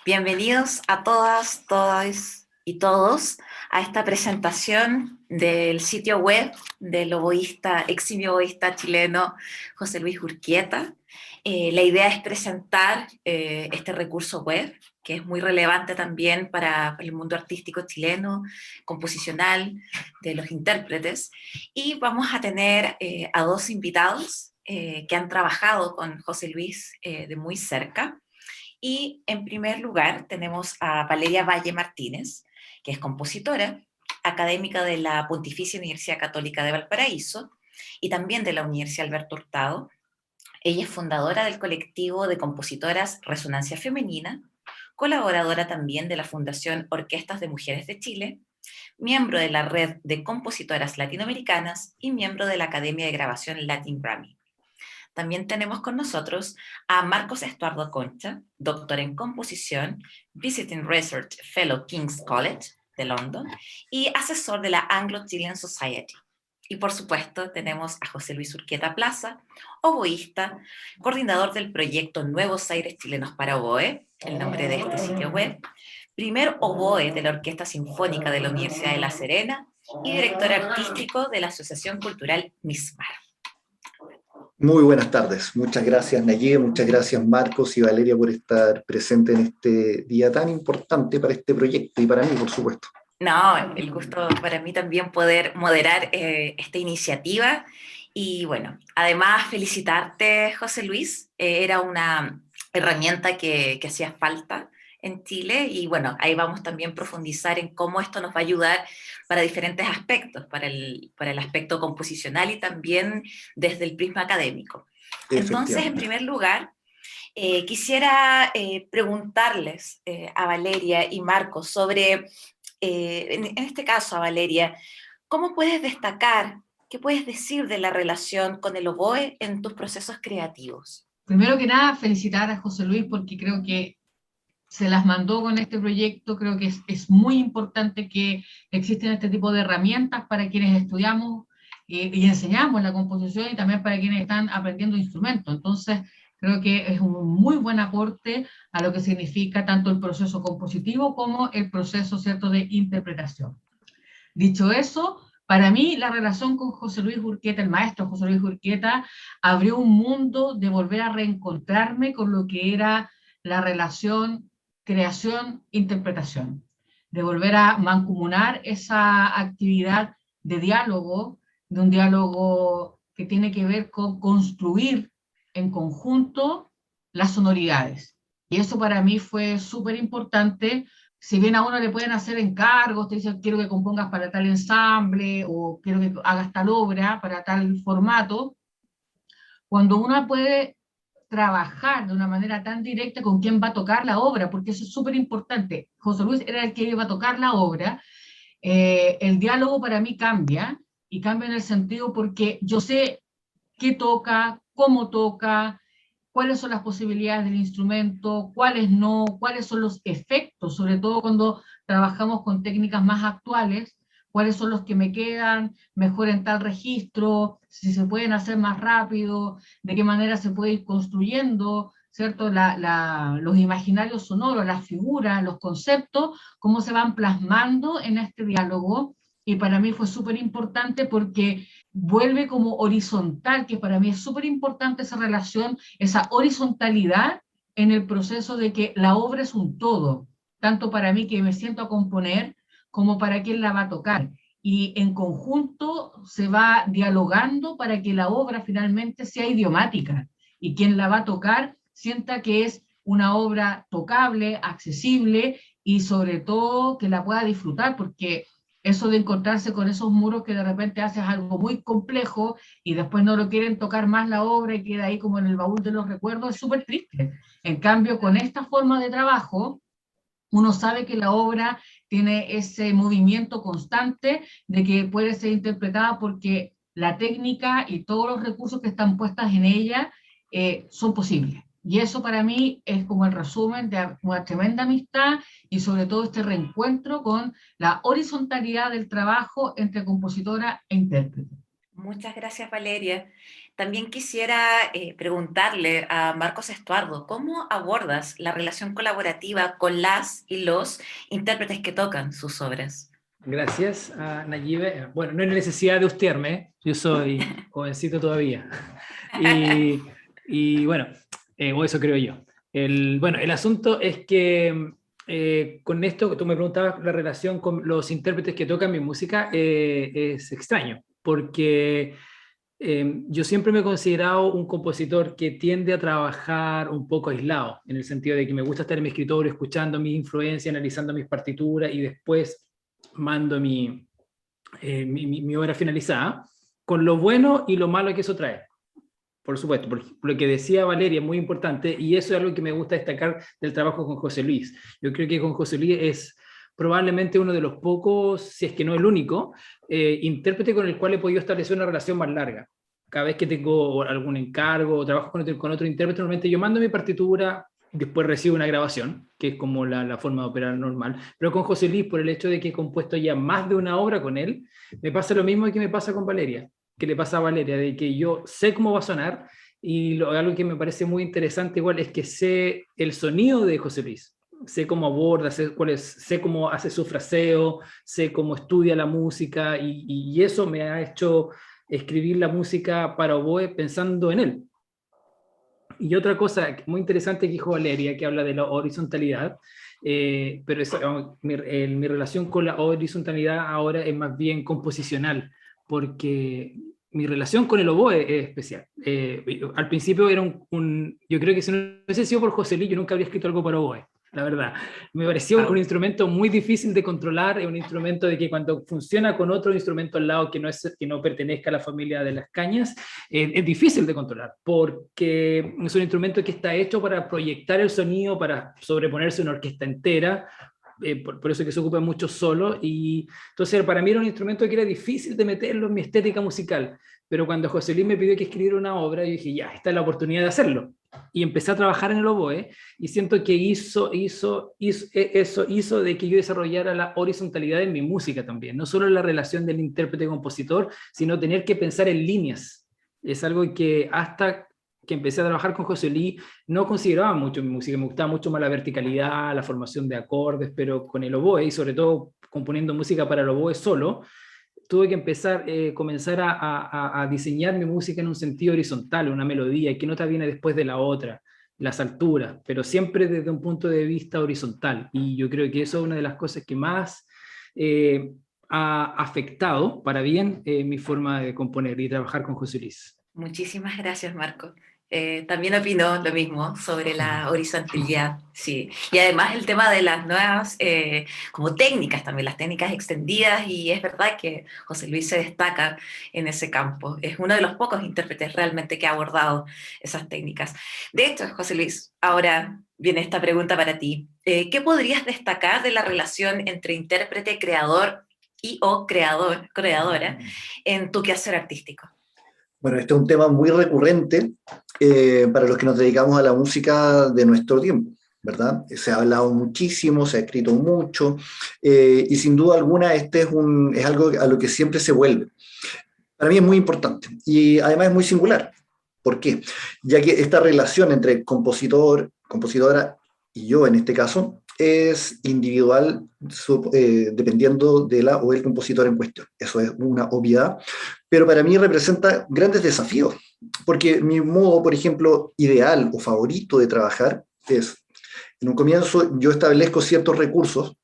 Bienvenidos a todas, todas y todos a esta presentación del sitio web del oboísta, eximio oboísta chileno José Luis Urquieta. La idea es presentar este recurso web, que es muy relevante también para el mundo artístico chileno, composicional, de los intérpretes. Y vamos a tener a dos invitados que han trabajado con José Luis de muy cerca. Y en primer lugar tenemos a Valeria Valle Martínez, que es compositora, académica de la Pontificia Universidad Católica de Valparaíso y también de la Universidad Alberto Hurtado. Ella es fundadora del colectivo de compositoras Resonancia Femenina, colaboradora también de la Fundación Orquestas de Mujeres de Chile, miembro de la Red de Compositoras Latinoamericanas y miembro de la Academia de Grabación Latin Grammy. También tenemos con nosotros a Marcos Estuardo Concha, doctor en composición, Visiting Research Fellow King's College de London y asesor de la Anglo-Chilean Society. Y por supuesto tenemos a José Luis Urquieta Plaza, oboísta, coordinador del proyecto Nuevos Aires Chilenos para Oboe, el nombre de este sitio web, primer oboe de la Orquesta Sinfónica de la Universidad de La Serena y director artístico de la Asociación Cultural Mismar. Muy buenas tardes. Muchas gracias, Nayib, muchas gracias, Marcos y Valeria, por estar presentes en este día tan importante para este proyecto y para mí, por supuesto. No, el gusto para mí también poder moderar esta iniciativa. Y bueno, además felicitarte, José Luis. Era una herramienta que hacía falta en Chile y bueno, ahí vamos también a profundizar en cómo esto nos va a ayudar para diferentes aspectos, para el aspecto composicional y también desde el prisma académico. Entonces, en Efectivamente. primer lugar, quisiera preguntarles a Valeria y Marcos sobre, en este caso a Valeria, ¿cómo puedes destacar, qué puedes decir de la relación con el oboe en tus procesos creativos? Primero que nada, felicitar a José Luis porque creo que se las mandó con este proyecto. Creo que es muy importante que existen este tipo de herramientas para quienes estudiamos y enseñamos la composición y también para quienes están aprendiendo instrumentos. Entonces, creo que es un muy buen aporte a lo que significa tanto el proceso compositivo como el proceso, ¿cierto?, de interpretación. Dicho eso, para mí la relación con José Luis Urquieta, el maestro José Luis Urquieta, abrió un mundo de volver a reencontrarme con lo que era la relación creación-interpretación, de volver a mancomunar esa actividad de un diálogo que tiene que ver con construir en conjunto las sonoridades. Y eso para mí fue súper importante. Si bien a uno le pueden hacer encargos, te dicen quiero que compongas para tal ensamble o quiero que hagas tal obra para tal formato, cuando uno puede trabajar de una manera tan directa con quién va a tocar la obra, porque eso es súper importante. José Luis era el que iba a tocar la obra. El diálogo para mí cambia, y cambia en el sentido porque yo sé qué toca, cómo toca, cuáles son las posibilidades del instrumento, cuáles no, cuáles son los efectos, sobre todo cuando trabajamos con técnicas más actuales, cuáles son los que me quedan mejor en tal registro, si se pueden hacer más rápido, de qué manera se puede ir construyendo, ¿cierto? Los imaginarios sonoros, las figuras, los conceptos, cómo se van plasmando en este diálogo. Y para mí fue súper importante porque vuelve como horizontal, que para mí es súper importante esa relación, esa horizontalidad en el proceso de que la obra es un todo, tanto para mí que me siento a componer, como para quien la va a tocar. Y en conjunto se va dialogando para que la obra finalmente sea idiomática y quien la va a tocar sienta que es una obra tocable, accesible y sobre todo que la pueda disfrutar, porque eso de encontrarse con esos muros que de repente haces algo muy complejo y después no lo quieren tocar más la obra y queda ahí como en el baúl de los recuerdos, es súper triste. En cambio, con esta forma de trabajo, uno sabe que la obra tiene ese movimiento constante de que puede ser interpretada porque la técnica y todos los recursos que están puestos en ella son posibles. Y eso para mí es como el resumen de una tremenda amistad y sobre todo este reencuentro con la horizontalidad del trabajo entre compositora e intérprete. Muchas gracias, Valeria. también quisiera preguntarle a Marcos Estuardo, ¿cómo abordas la relación colaborativa con las y los intérpretes que tocan sus obras? Gracias a Nayibe. Bueno, no hay necesidad de hostiarme, yo soy jovencito todavía. Y bueno, o eso creo yo. Bueno, el asunto es que con esto que tú me preguntabas, la relación con los intérpretes que tocan mi música es extraño, porque yo siempre me he considerado un compositor que tiende a trabajar un poco aislado, en el sentido de que me gusta estar en mi escritorio escuchando mis influencias, analizando mis partituras y después mando mi obra finalizada, con lo bueno y lo malo que eso trae. Por supuesto, por lo que decía Valeria es muy importante, y eso es algo que me gusta destacar del trabajo con José Luis. Yo creo que con José Luis es probablemente uno de los pocos, si es que no el único, intérprete con el cual he podido establecer una relación más larga. Cada vez que tengo algún encargo o trabajo con otro intérprete, normalmente yo mando mi partitura, después recibo una grabación, que es como la forma de operar normal. Pero con José Luis, por el hecho de que he compuesto ya más de una obra con él, me pasa lo mismo que me pasa con Valeria, que le pasa a Valeria, de que yo sé cómo va a sonar, y algo que me parece muy interesante igual es que sé el sonido de José Luis. Sé cómo aborda, sé cómo hace su fraseo, sé cómo estudia la música, y eso me ha hecho escribir la música para oboe pensando en él. Y otra cosa muy interesante que dijo Valeria, que habla de la horizontalidad, pero mi relación con la horizontalidad ahora es más bien composicional, porque mi relación con el oboe es especial. Al principio era yo creo que si no hubiese sido por José Luis, yo nunca habría escrito algo para oboe, la verdad. Me pareció un instrumento muy difícil de controlar, es un instrumento de que cuando funciona con otro instrumento al lado que no pertenezca a la familia de las cañas, es difícil de controlar, porque es un instrumento que está hecho para proyectar el sonido, para sobreponerse a una orquesta entera, por eso que se ocupa mucho solo, y entonces para mí era un instrumento que era difícil de meterlo en mi estética musical, pero cuando José Luis me pidió que escribiera una obra, yo dije, ya, esta es la oportunidad de hacerlo, y empecé a trabajar en el oboe, y siento que eso hizo de que yo desarrollara la horizontalidad en mi música también, no solo la relación del intérprete-compositor, sino tener que pensar en líneas. Es algo que hasta que empecé a trabajar con José Luis no consideraba mucho mi música, me gustaba mucho más la verticalidad, la formación de acordes, pero con el oboe, y sobre todo componiendo música para el oboe solo, tuve que comenzar a diseñar mi música en un sentido horizontal, una melodía, y qué nota viene después de la otra, las alturas, pero siempre desde un punto de vista horizontal, y yo creo que eso es una de las cosas que más ha afectado para bien mi forma de componer y trabajar con José Luis. Muchísimas gracias, Marco. También opino lo mismo sobre la horizontalidad, sí. Y además el tema de las nuevas, como técnicas también, las técnicas extendidas, y es verdad que José Luis se destaca en ese campo. Es uno de los pocos intérpretes realmente que ha abordado esas técnicas. De hecho, José Luis, ahora viene esta pregunta para ti. ¿Qué podrías destacar de la relación entre intérprete, creador y o creadora en tu quehacer artístico? Bueno, este es un tema muy recurrente para los que nos dedicamos a la música de nuestro tiempo, ¿verdad? Se ha hablado muchísimo, se ha escrito mucho, y sin duda alguna este es algo a lo que siempre se vuelve. Para mí es muy importante y además es muy singular. ¿Por qué? Ya que esta relación entre compositor, compositora y yo en este caso es individual dependiendo de la o el compositor en cuestión. Eso es una obviedad, pero para mí representa grandes desafíos, porque mi modo, por ejemplo, ideal o favorito de trabajar es, en un comienzo yo establezco ciertos recursos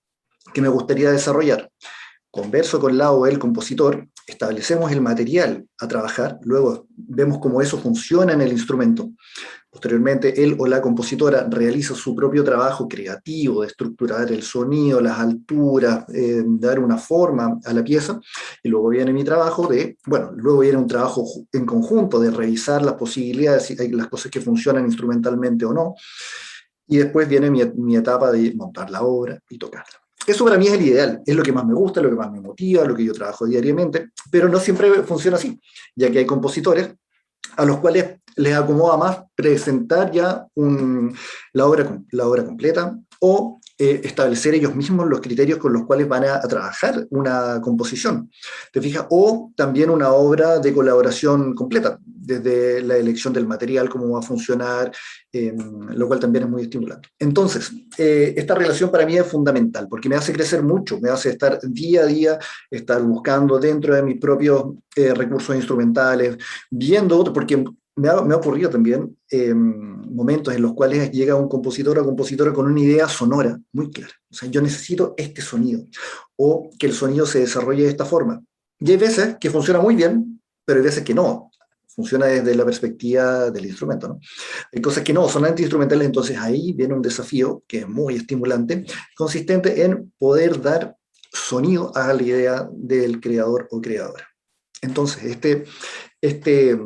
que me gustaría desarrollar. Converso con la o el compositor, establecemos el material a trabajar, luego vemos cómo eso funciona en el instrumento. Posteriormente, él o la compositora realiza su propio trabajo creativo de estructurar el sonido, las alturas, dar una forma a la pieza, y luego viene mi trabajo luego viene un trabajo en conjunto de revisar las posibilidades, si hay las cosas que funcionan instrumentalmente o no, y después viene mi etapa de montar la obra y tocarla. Eso para mí es el ideal, es lo que más me gusta, lo que más me motiva, lo que yo trabajo diariamente, pero no siempre funciona así, ya que hay compositores a los cuales les acomoda más presentar ya la obra completa, o establecer ellos mismos los criterios con los cuales van a trabajar una composición, ¿te fijas? O también una obra de colaboración completa, desde la elección del material, cómo va a funcionar, lo cual también es muy estimulante. Entonces, esta relación para mí es fundamental, porque me hace crecer mucho, me hace estar día a día, estar buscando dentro de mis propios recursos instrumentales, viendo otros, porque me ha ocurrido también momentos en los cuales llega un compositor o compositora con una idea sonora muy clara. O sea, yo necesito este sonido, o que el sonido se desarrolle de esta forma. Y hay veces que funciona muy bien, pero hay veces que no. Funciona desde la perspectiva del instrumento, ¿no? Hay cosas que no, son anti-instrumentales, entonces ahí viene un desafío que es muy estimulante, consistente en poder dar sonido a la idea del creador o creadora. Entonces, este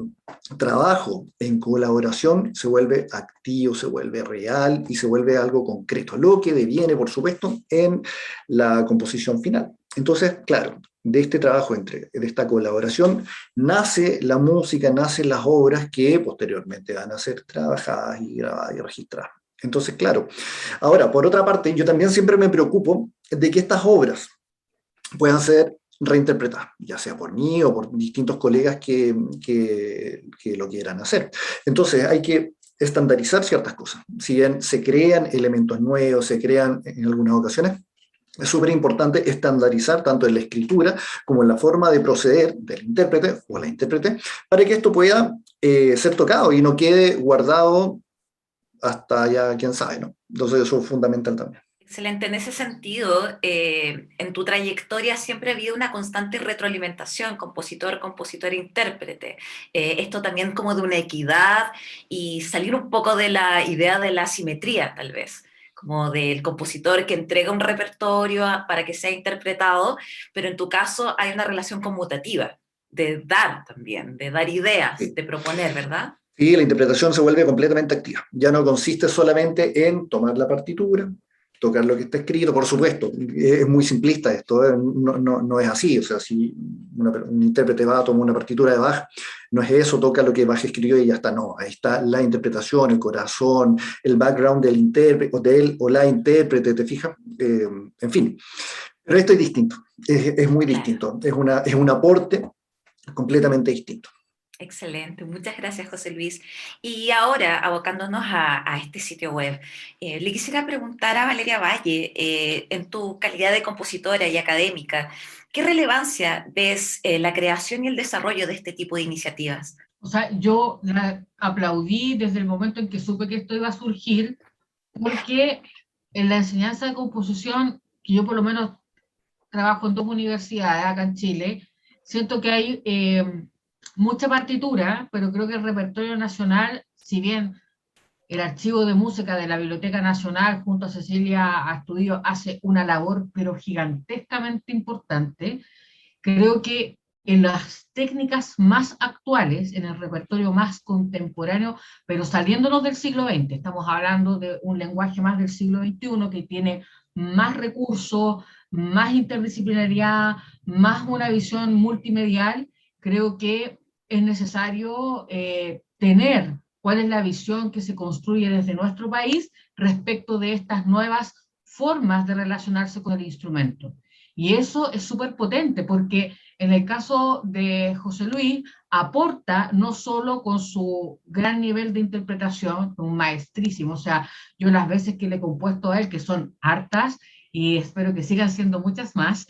trabajo en colaboración se vuelve activo, se vuelve real y se vuelve algo concreto, lo que deviene, por supuesto, en la composición final. Entonces, claro, de este trabajo, de esta colaboración, nace la música, nacen las obras que posteriormente van a ser trabajadas y grabadas y registradas. Entonces, claro, ahora, por otra parte, yo también siempre me preocupo de que estas obras puedan ser reinterpretadas, ya sea por mí o por distintos colegas que lo quieran hacer. Entonces hay que estandarizar ciertas cosas. Si bien se crean elementos nuevos, se crean en algunas ocasiones, es súper importante estandarizar tanto en la escritura como en la forma de proceder del intérprete o la intérprete para que esto pueda ser tocado y no quede guardado hasta ya quién sabe, ¿no? Entonces eso es fundamental también. Excelente. En ese sentido, en tu trayectoria siempre ha habido una constante retroalimentación, compositor, compositor, intérprete. Esto también como de una equidad y salir un poco de la idea de la simetría, tal vez, como del compositor que entrega un repertorio para que sea interpretado, pero en tu caso hay una relación conmutativa, de dar también, de dar ideas, Sí. de proponer, ¿verdad? Sí, la interpretación se vuelve completamente activa. Ya no consiste solamente en tomar la partitura, tocar lo que está escrito, por supuesto, es muy simplista esto, no es así, o sea, si un intérprete va a tomar una partitura de Bach, no es eso, toca lo que Bach escribió y ya está, no, ahí está la interpretación, el corazón, el background del intérprete, o de él o la intérprete, ¿te fijas? En fin, pero esto es distinto, es muy distinto, es un aporte completamente distinto. Excelente, muchas gracias José Luis. Y ahora, abocándonos a este sitio web, le quisiera preguntar a Valeria Valle, en tu calidad de compositora y académica, ¿qué relevancia ves la creación y el desarrollo de este tipo de iniciativas? O sea, yo la aplaudí desde el momento en que supe que esto iba a surgir, porque en la enseñanza de composición, que yo por lo menos trabajo en 2 universidades acá en Chile, siento que hay mucha partitura, pero creo que el repertorio nacional, si bien el archivo de música de la Biblioteca Nacional junto a Cecilia Astudillo hace una labor pero gigantescamente importante, creo que en las técnicas más actuales, en el repertorio más contemporáneo, pero saliéndonos del siglo XX, estamos hablando de un lenguaje más del siglo XXI que tiene más recursos, más interdisciplinariedad, más una visión multimedial, creo que es necesario tener cuál es la visión que se construye desde nuestro país respecto de estas nuevas formas de relacionarse con el instrumento. Y eso es súper potente porque en el caso de José Luis aporta no solo con su gran nivel de interpretación, un maestrísimo, o sea, yo las veces que le he compuesto a él, que son hartas y espero que sigan siendo muchas más,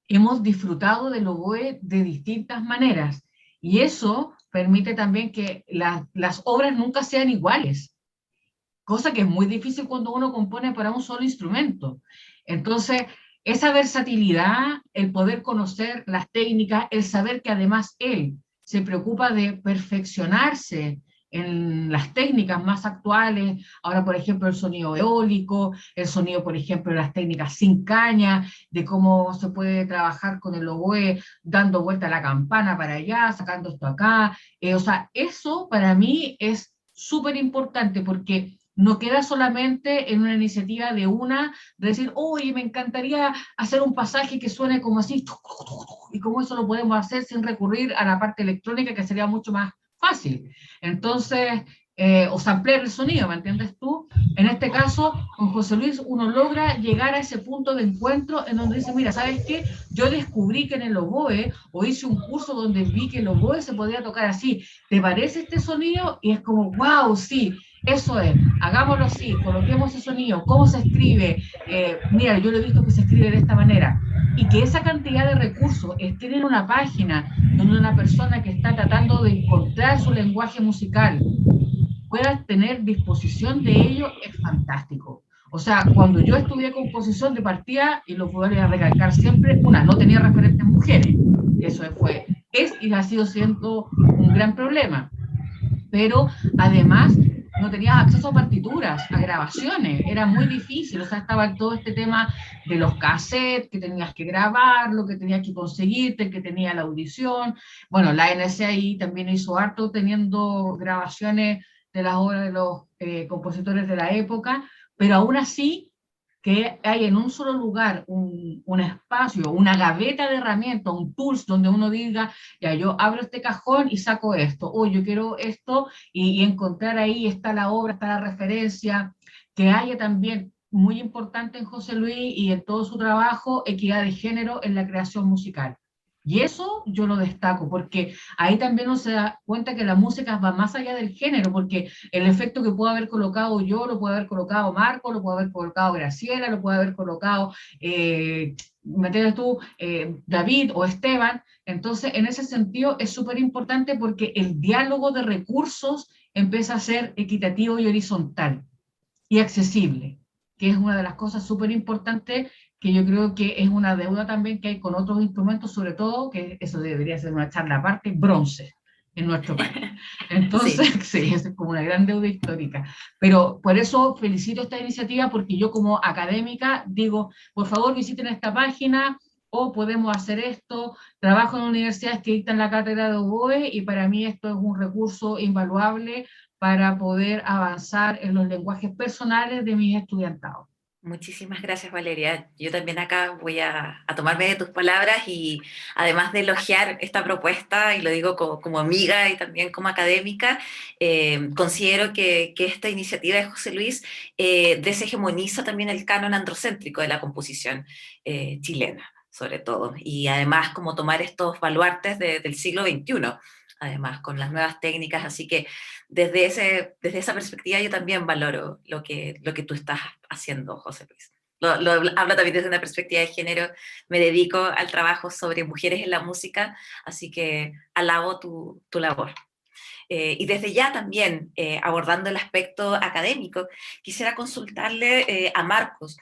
hemos disfrutado del oboe de distintas maneras y eso permite también que las obras nunca sean iguales, cosa que es muy difícil cuando uno compone para un solo instrumento. Entonces, esa versatilidad, el poder conocer las técnicas, el saber que además él se preocupa de perfeccionarse en las técnicas más actuales, ahora por ejemplo el sonido eólico, el sonido por ejemplo de las técnicas sin caña, de cómo se puede trabajar con el oboe dando vuelta a la campana para allá, sacando esto acá, o sea, eso para mí es súper importante porque no queda solamente en una iniciativa de decir, oye, me encantaría hacer un pasaje que suene como así, y cómo eso lo podemos hacer sin recurrir a la parte electrónica, que sería mucho más fácil. Entonces, o samplear el sonido, ¿me entiendes tú? En este caso, con José Luis, uno logra llegar a ese punto de encuentro en donde dice, mira, ¿sabes qué? Yo descubrí que en el oboe, o hice un curso donde vi que el oboe se podía tocar así. ¿Te parece este sonido? Y es como, wow, sí, eso es, hagámoslo así, coloquemos ese sonido, ¿cómo se escribe? Mira, yo lo he visto que se escribe de esta manera. Y que esa cantidad de recursos estén en una página donde una persona que está tratando de encontrar su lenguaje musical pueda tener disposición de ello, es fantástico. O sea, cuando yo estudié composición de partida, y lo voy a recalcar siempre, no tenía referentes mujeres. Eso es y ha sido siendo un gran problema. Pero además no tenías acceso a partituras, a grabaciones, era muy difícil, o sea, estaba todo este tema de los cassettes, que tenías que grabarlo, que tenías que conseguirte, que tenía la audición. Bueno, la NSAI también hizo harto teniendo grabaciones de las obras de los compositores de la época, pero aún así que hay en un solo lugar un espacio, una gaveta de herramientas, un tools donde uno diga, ya yo abro este cajón y saco esto, o yo quiero esto, y encontrar ahí está la obra, está la referencia, que haya también, muy importante en José Luis y en todo su trabajo, equidad de género en la creación musical. Y eso yo lo destaco, porque ahí también uno se da cuenta que la música va más allá del género, porque el efecto que puedo haber colocado yo, lo puede haber colocado Marco, lo puede haber colocado Graciela, lo puede haber colocado, ¿me entiendes tú? David o Esteban. Entonces, en ese sentido es súper importante porque el diálogo de recursos empieza a ser equitativo y horizontal y accesible, que es una de las cosas súper importantes que yo creo que es una deuda también que hay con otros instrumentos, sobre todo, que eso debería ser una charla aparte, bronce en nuestro país. Entonces, sí, es como una gran deuda histórica. Pero por eso felicito esta iniciativa, porque yo como académica digo, por favor visiten esta página, o podemos hacer esto, trabajo en universidades que dictan la cátedra de oboe, y para mí esto es un recurso invaluable para poder avanzar en los lenguajes personales de mis estudiantados. Muchísimas gracias, Valeria. Yo también acá voy a tomarme de tus palabras y además de elogiar esta propuesta, y lo digo como amiga y también como académica, considero que esta iniciativa de José Luis deshegemoniza también el canon androcéntrico de la composición chilena, sobre todo, y además como tomar estos baluartes del siglo XXI, además con las nuevas técnicas, así que desde esa perspectiva yo también valoro lo que tú estás haciendo, José Luis. Hablo también desde una perspectiva de género, me dedico al trabajo sobre mujeres en la música, así que alabo tu labor. Y desde ya también, abordando el aspecto académico, quisiera consultarle a Marcos,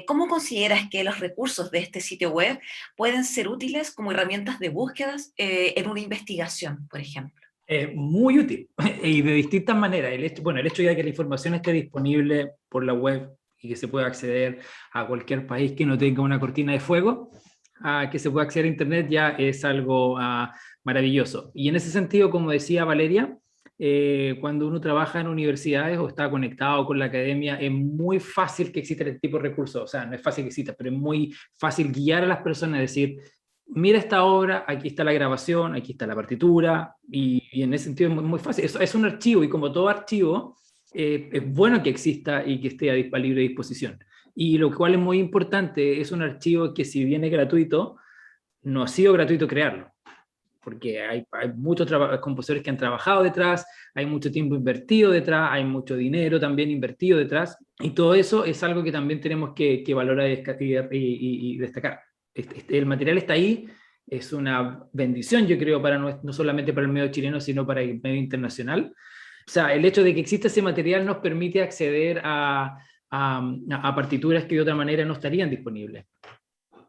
¿cómo consideras que los recursos de este sitio web pueden ser útiles como herramientas de búsquedas en una investigación, por ejemplo? Muy útil y de distintas maneras. El hecho de que la información esté disponible por la web y que se pueda acceder a cualquier país que no tenga una cortina de fuego, que se pueda acceder a Internet, ya es algo maravilloso. Y en ese sentido, como decía Valeria, cuando uno trabaja en universidades o está conectado con la academia, es muy fácil que exista este tipo de recursos. O sea, no es fácil que exista, pero es muy fácil guiar a las personas, decir, mira esta obra, aquí está la grabación, aquí está la partitura, y en ese sentido es muy, muy fácil. Es un archivo, y como todo archivo, es bueno que exista y que esté a libre disposición. Y lo cual es muy importante, es un archivo que, si bien es gratuito, no ha sido gratuito crearlo, porque hay muchos compositores que han trabajado detrás, hay mucho tiempo invertido detrás, hay mucho dinero también invertido detrás, y todo eso es algo que también tenemos que valorar y destacar. El material está ahí, es una bendición, yo creo, no solamente para el medio chileno, sino para el medio internacional. O sea, el hecho de que exista ese material nos permite acceder a partituras que de otra manera no estarían disponibles.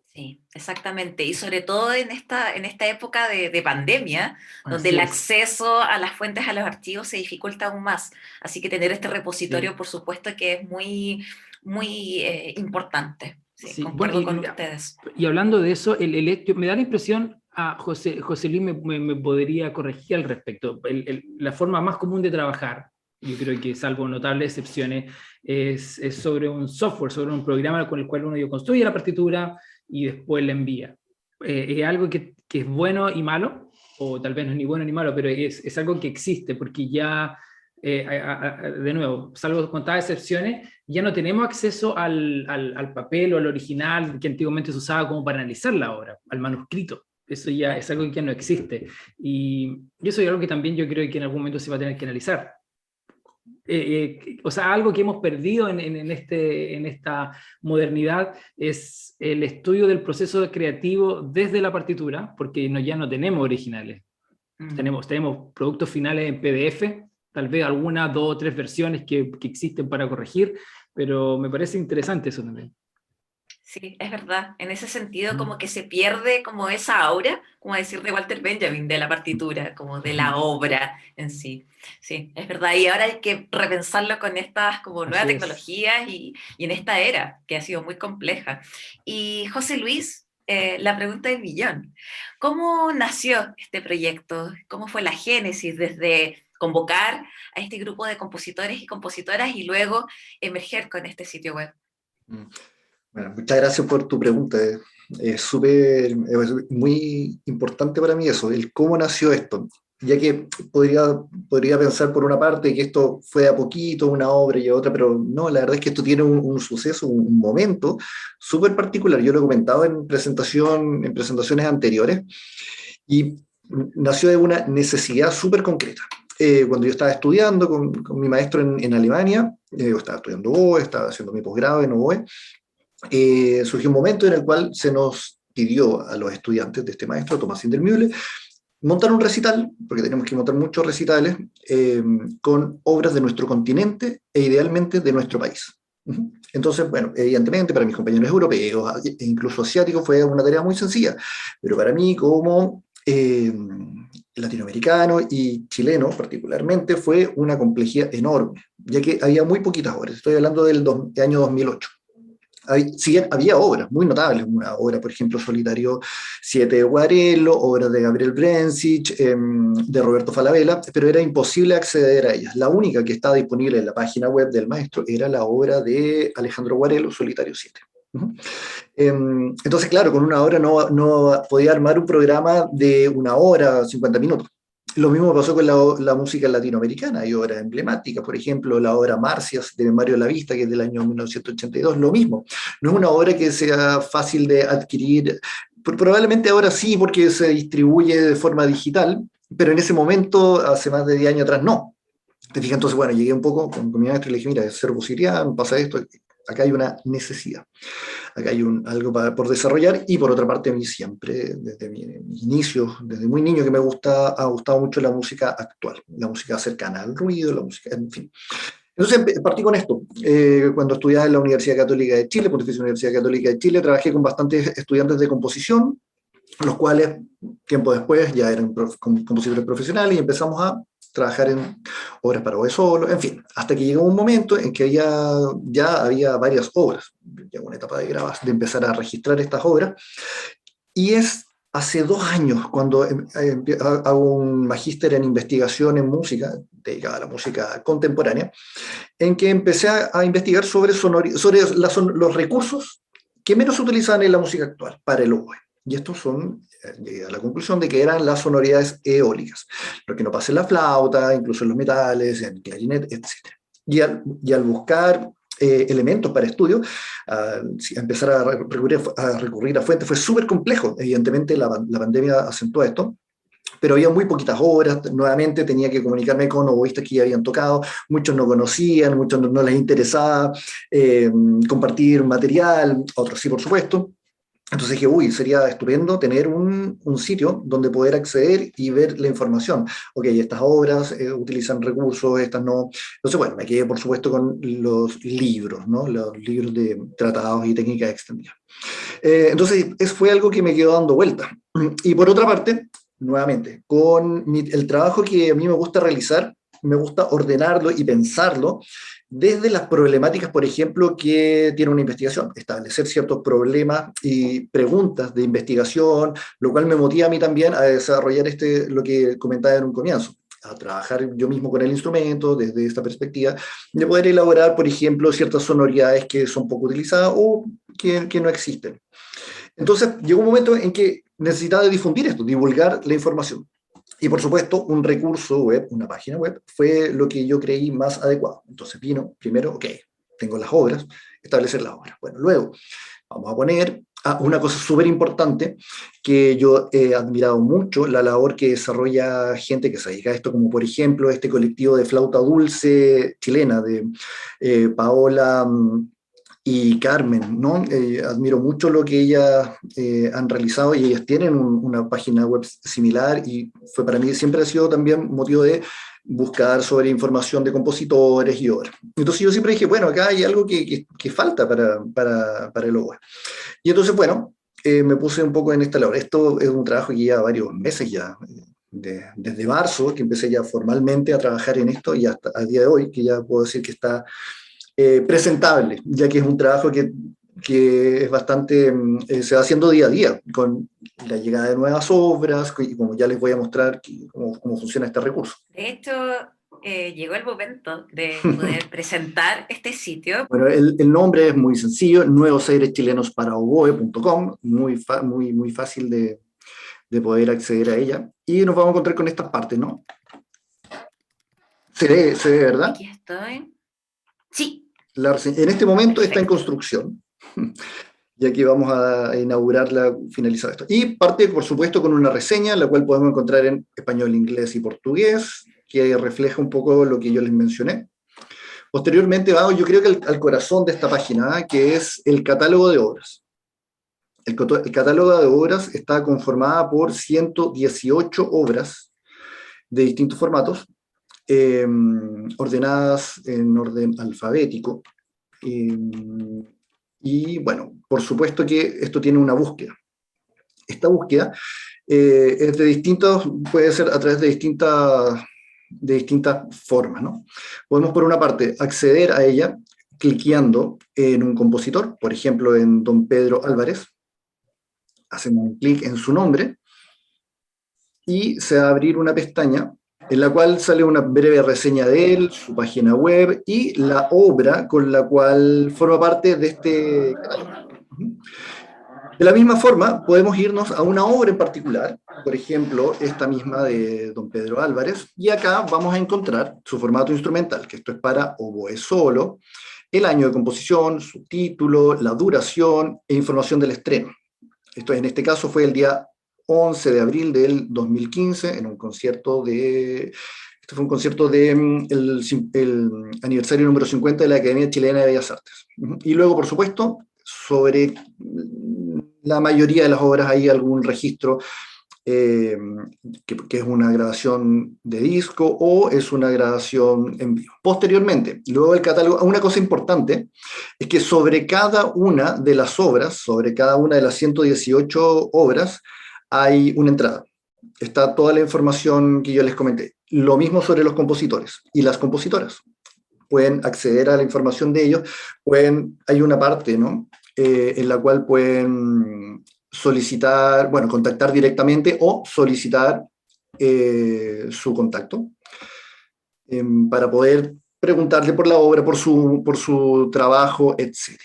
Sí, exactamente. Y sobre todo en esta época de pandemia, donde Así el es. acceso a las fuentes, a los archivos se dificulta aún más. Así que tener este repositorio, Sí. por supuesto, que es muy, muy importante. Sí, Sí, bueno, concuerdo con ustedes. y hablando de eso, el hecho, me da la impresión, José Luis me podría corregir al respecto, la forma más común de trabajar, yo creo que salvo notables excepciones, es sobre un software, sobre un programa con el cual uno construye la partitura y después la envía. Es algo que es bueno y malo, o tal vez no es ni bueno ni malo, pero es algo que existe, porque ya de nuevo, salvo contadas excepciones, ya no tenemos acceso al papel o al original que antiguamente se usaba como para analizar la obra, al manuscrito. Eso ya es algo que ya no existe. Y eso es algo que también yo creo que en algún momento se va a tener que analizar. O sea, algo que hemos perdido en esta modernidad es el estudio del proceso creativo desde la partitura, porque ya no tenemos originales. Tenemos productos finales en PDF, tal vez algunas, 2 o 3 versiones que existen para corregir, pero me parece interesante eso también. Sí, es verdad. En ese sentido, como que se pierde como esa aura, como decir de Walter Benjamin, de la partitura, como de la obra en sí. Sí, es verdad. Y ahora hay que repensarlo con estas como nuevas tecnologías y en esta era, que ha sido muy compleja. Y José Luis, la pregunta del millón. ¿Cómo nació este proyecto? ¿Cómo fue la génesis desde convocar a este grupo de compositores y compositoras y luego emerger con este sitio web? Bueno, muchas gracias por tu pregunta. Es muy importante para mí eso, el cómo nació esto, ya que podría pensar por una parte que esto fue a poquito, una obra y otra, pero no, la verdad es que esto tiene un suceso, un momento súper particular. Yo lo he comentado en presentaciones anteriores, y nació de una necesidad súper concreta. Cuando yo estaba estudiando con mi maestro en Alemania, yo estaba estudiando oboe, estaba haciendo mi posgrado en oboe, surgió un momento en el cual se nos pidió a los estudiantes de este maestro, Tomás Indermühle, montar un recital, porque tenemos que montar muchos recitales, con obras de nuestro continente e idealmente de nuestro país. Entonces, bueno, evidentemente para mis compañeros europeos e incluso asiáticos fue una tarea muy sencilla, pero para mí como latinoamericano y chileno particularmente fue una complejidad enorme, ya que había muy poquitas obras. Estoy hablando del año 2008. Sí, había obras muy notables, una obra, por ejemplo, Solitario 7 de Guarello, obras de Gabriel Brencich, de Roberto Falabella, pero era imposible acceder a ellas. La única que estaba disponible en la página web del maestro era la obra de Alejandro Guarello, Solitario 7. Entonces, claro, con una hora no podía armar un programa de una hora, 50 minutos. Lo mismo pasó con la música latinoamericana. Hay obras emblemáticas, por ejemplo, la obra Marcias de Mario Lavista, que es del año 1982, lo mismo. No es una obra que sea fácil de adquirir, probablemente ahora sí, porque se distribuye de forma digital, pero en ese momento, hace más de 10 años atrás, no. ¿Te fijas? Entonces, bueno, llegué un poco con mi maestro y le dije, mira, es Serbo Siriano, pasa esto, acá hay una necesidad. Acá hay algo por desarrollar, y por otra parte a mí siempre, desde mi inicio, desde muy niño, que ha gustado mucho la música actual, la música cercana al ruido, la música, en fin. Entonces partí con esto. Cuando estudiaba en la Universidad Católica de Chile, Pontificia Universidad Católica de Chile, trabajé con bastantes estudiantes de composición, los cuales tiempo después ya eran compositores profesionales y empezamos a trabajar en obras para oboe solo, en fin, hasta que llegó un momento en que ya había varias obras, llegó una etapa de empezar a registrar estas obras, y es hace 2 años cuando hago un magíster en investigación en música, dedicada a la música contemporánea, en que empecé a investigar sobre los recursos que menos se utilizaban en la música actual para el oboe. Y estos llegué a la conclusión de que eran las sonoridades eólicas, lo que no pasa en la flauta, incluso en los metales, en clarinete, etc. Y al buscar elementos para estudio, empezar a recurrir a fuentes fue súper complejo. Evidentemente la pandemia acentuó esto, pero había muy poquitas obras. Nuevamente tenía que comunicarme con oboístas que ya habían tocado, muchos no conocían, muchos no les interesaba compartir material, otros sí, por supuesto. Entonces dije, sería estupendo tener un sitio donde poder acceder y ver la información. Ok, estas obras utilizan recursos, estas no. Entonces, bueno, me quedé, por supuesto, con los libros, ¿no? Los libros de tratados y técnicas extendidas. Entonces, eso fue algo que me quedó dando vuelta. Y por otra parte, nuevamente, con el trabajo que a mí me gusta realizar, me gusta ordenarlo y pensarlo desde las problemáticas, por ejemplo, que tiene una investigación, establecer ciertos problemas y preguntas de investigación, lo cual me motiva a mí también a desarrollar lo que comentaba en un comienzo, a trabajar yo mismo con el instrumento desde esta perspectiva, de poder elaborar, por ejemplo, ciertas sonoridades que son poco utilizadas o que no existen. Entonces, llegó un momento en que necesitaba difundir esto, divulgar la información. Y por supuesto, un recurso web, una página web, fue lo que yo creí más adecuado. Entonces vino primero, ok, tengo las obras, establecer las obras. Bueno, luego vamos a poner una cosa súper importante que yo he admirado mucho, la labor que desarrolla gente que se dedica a esto, como por ejemplo este colectivo de flauta dulce chilena de Paola y Carmen, ¿no? Admiro mucho lo que ellas han realizado y ellas tienen una página web similar y fue para mí siempre ha sido también motivo de buscar sobre información de compositores y obras. Entonces yo siempre dije, bueno, acá hay algo que falta para el oboe. Y entonces, bueno, me puse un poco en esta labor. Esto es un trabajo que lleva varios meses ya, desde marzo, que empecé ya formalmente a trabajar en esto y hasta a día de hoy, que ya puedo decir que está presentable, ya que es un trabajo que es bastante, se va haciendo día a día, con la llegada de nuevas obras, y como ya les voy a mostrar cómo funciona este recurso. De hecho, llegó el momento de poder presentar este sitio. Bueno, el nombre es muy sencillo, nuevosaireschilenosParaOboe.com, muy fácil de poder acceder a ella, y nos vamos a encontrar con estas partes, ¿no? Se ve, ¿verdad? Aquí estoy. Sí. En este momento está en construcción, ya que vamos a inaugurarla, finalizar esto. Y parte, por supuesto, con una reseña, la cual podemos encontrar en español, inglés y portugués, que refleja un poco lo que yo les mencioné. Posteriormente vamos, yo creo que al corazón de esta página, que es el catálogo de obras. El catálogo de obras está conformada por 118 obras de distintos formatos, ordenadas en orden alfabético. Y bueno, por supuesto que esto tiene una búsqueda. Esta búsqueda es de distintos, puede ser a través de distintas formas, ¿no? Podemos, por una parte, acceder a ella cliqueando en un compositor, por ejemplo, en don Pedro Álvarez. Hacemos un clic en su nombre y se va a abrir una pestaña en la cual sale una breve reseña de él, su página web y la obra con la cual forma parte de este catálogo. De la misma forma, podemos irnos a una obra en particular, por ejemplo, esta misma de don Pedro Álvarez, y acá vamos a encontrar su formato instrumental, que esto es para oboe solo, el año de composición, su título, la duración e información del estreno. Esto en este caso fue el día 11 de abril del 2015, en un concierto este fue un concierto del el aniversario número 50 de la Academia Chilena de Bellas Artes. Y luego, por supuesto, sobre la mayoría de las obras hay algún registro que es una grabación de disco o es una grabación en vivo. Posteriormente, luego del catálogo, una cosa importante es que sobre cada una de las obras, sobre cada una de las 118 obras, hay una entrada. Está toda la información que yo les comenté. Lo mismo sobre los compositores y las compositoras. Pueden acceder a la información de ellos. Hay una parte, ¿no? En la cual pueden solicitar, bueno, contactar directamente o solicitar su contacto para poder preguntarle por la obra, por su trabajo, etc.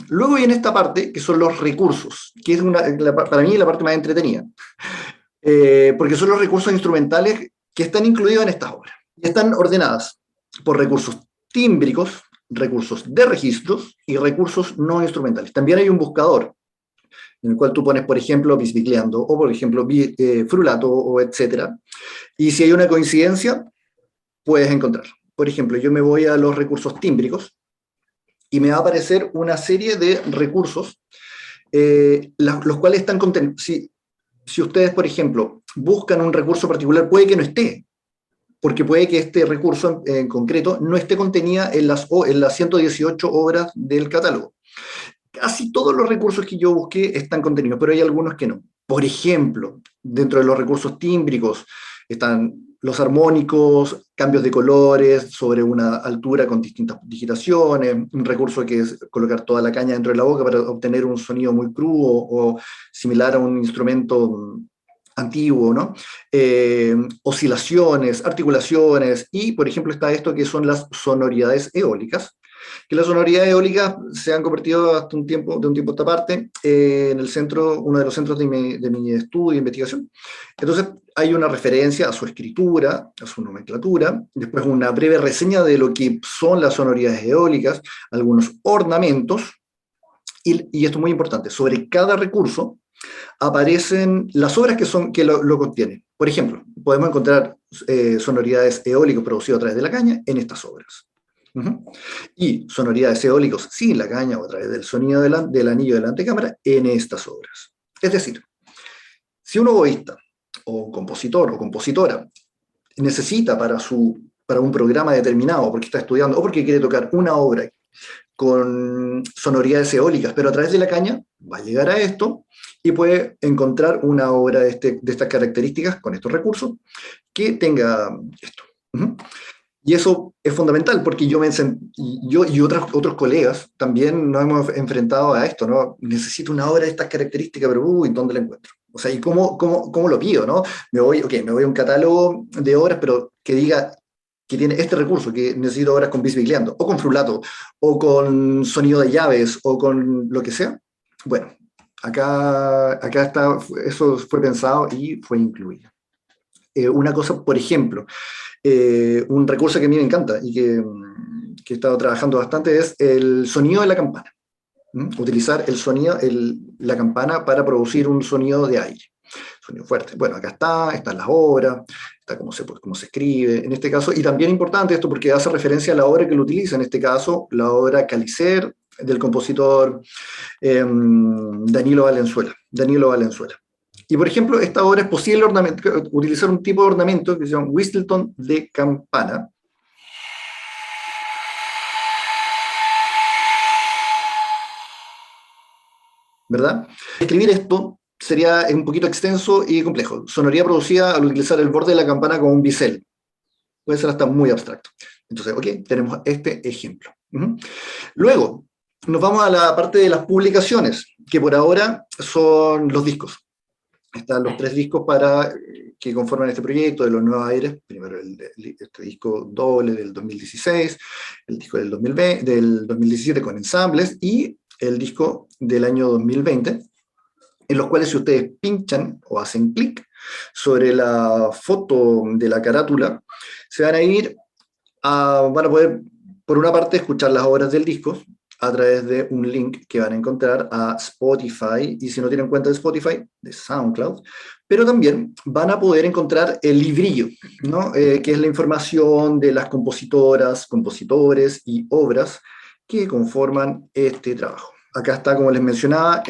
Luego viene esta parte, que son los recursos, que es para mí la parte más entretenida, porque son los recursos instrumentales que están incluidos en estas obras. Y están ordenadas por recursos tímbricos, recursos de registros y recursos no instrumentales. También hay un buscador, en el cual tú pones, por ejemplo, bisbicleando, o por ejemplo, frulato, o etcétera. Y si hay una coincidencia, puedes encontrar. Por ejemplo, yo me voy a los recursos tímbricos, y me va a aparecer una serie de recursos, los cuales están contenidos. Si ustedes, por ejemplo, buscan un recurso particular, puede que no esté, porque puede que este recurso en concreto no esté contenida en las 118 obras del catálogo. Casi todos los recursos que yo busqué están contenidos, pero hay algunos que no. Por ejemplo, dentro de los recursos tímbricos están los armónicos, cambios de colores sobre una altura con distintas digitaciones, un recurso que es colocar toda la caña dentro de la boca para obtener un sonido muy crudo o similar a un instrumento antiguo, ¿no? Oscilaciones, articulaciones, y por ejemplo está esto que son las sonoridades eólicas, Que las sonoridades eólicas se han convertido hasta de un tiempo a esta parte, en el centro, uno de los centros de mi estudio e investigación. Entonces, hay una referencia a su escritura, a su nomenclatura, después una breve reseña de lo que son las sonoridades eólicas, algunos ornamentos, y esto es muy importante, sobre cada recurso aparecen las obras que lo contienen. Por ejemplo, podemos encontrar sonoridades eólicas producidas a través de la caña en estas obras. Y sonoridades eólicos sin la caña o a través del sonido del anillo de la antecámara en estas obras. Es decir, si un oboísta o un compositor o compositora necesita para un programa determinado, porque está estudiando o porque quiere tocar una obra con sonoridades eólicas, pero a través de la caña, va a llegar a esto y puede encontrar una obra de estas características, con estos recursos, que tenga esto. Y eso es fundamental, porque yo y otros colegas también nos hemos enfrentado a esto, ¿no? Necesito una obra de estas características, pero ¿dónde la encuentro? O sea, ¿y cómo lo pido, no? Me voy a un catálogo de obras, pero que diga que tiene este recurso, que necesito obras con bisbicleando, o con frulato, o con sonido de llaves, o con lo que sea. Bueno, acá está, eso fue pensado y fue incluido. Una cosa, por ejemplo, un recurso que a mí me encanta y que he estado trabajando bastante es el sonido de la campana. Utilizar el sonido, la campana para producir un sonido de aire, sonido fuerte. Bueno, acá están las obras, está cómo se escribe en este caso, y también importante esto porque hace referencia a la obra que lo utiliza, en este caso, la obra Calicer del compositor Danilo Valenzuela. Y por ejemplo, esta obra es posible utilizar un tipo de ornamento que se llama Whistleton de campana. ¿Verdad? Escribir esto sería un poquito extenso y complejo. Sonoría producida al utilizar el borde de la campana como un bisel. Puede ser hasta muy abstracto. Entonces, tenemos este ejemplo. Luego, nos vamos a la parte de las publicaciones, que por ahora son los discos. Están los 3 discos que conforman este proyecto de los Nuevos Aires. Primero este disco doble del 2016, el disco del 2017 con ensambles y el disco del año 2020, en los cuales si ustedes pinchan o hacen clic sobre la foto de la carátula, se van a poder, por una parte, escuchar las obras del disco a través de un link que van a encontrar a Spotify, y si no tienen cuenta de Spotify, de SoundCloud, pero también van a poder encontrar el librillo, ¿no? Que es la información de las compositoras, compositores y obras que conforman este trabajo. Acá está, como les mencionaba,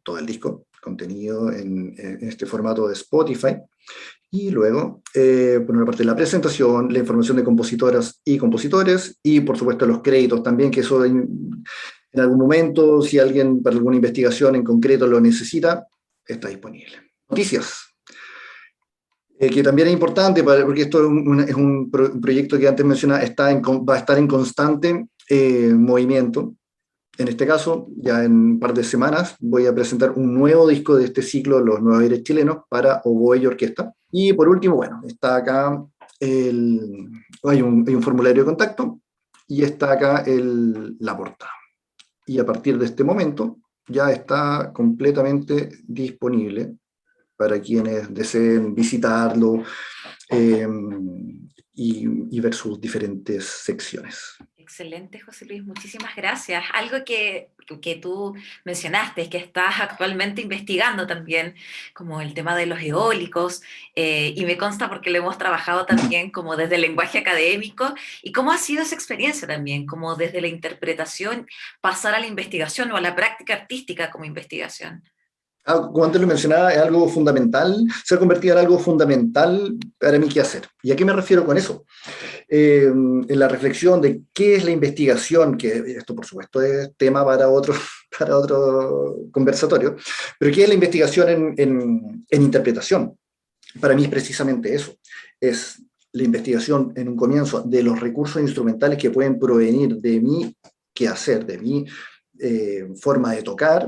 todo el disco contenido en este formato de Spotify. Y luego, por una parte, la presentación, la información de compositoras y compositores, y por supuesto los créditos también, que eso en algún momento, si alguien para alguna investigación en concreto lo necesita, está disponible. Noticias. Que también es importante, porque esto es un proyecto que antes mencionaba, va a estar en constante movimiento. En este caso, ya en un par de semanas, voy a presentar un nuevo disco de este ciclo, Los Nuevos Aires Chilenos, para oboe y orquesta. Y por último, bueno, está acá, hay un formulario de contacto, y está acá la portada. Y a partir de este momento, ya está completamente disponible para quienes deseen visitarlo y ver sus diferentes secciones. Excelente, José Luis, muchísimas gracias. Algo que tú mencionaste, que estás actualmente investigando también, como el tema de los eólicos, y me consta porque lo hemos trabajado también como desde el lenguaje académico, y cómo ha sido esa experiencia también, como desde la interpretación pasar a la investigación o a la práctica artística como investigación. Como antes lo mencionaba, es algo fundamental, se ha convertido en algo fundamental para mí que hacer. ¿Y a qué me refiero con eso? En la reflexión de qué es la investigación, que esto por supuesto es tema para otro conversatorio, pero qué es la investigación en interpretación. Para mí es precisamente eso, es la investigación en un comienzo de los recursos instrumentales que pueden provenir de mi quehacer, de mi forma de tocar,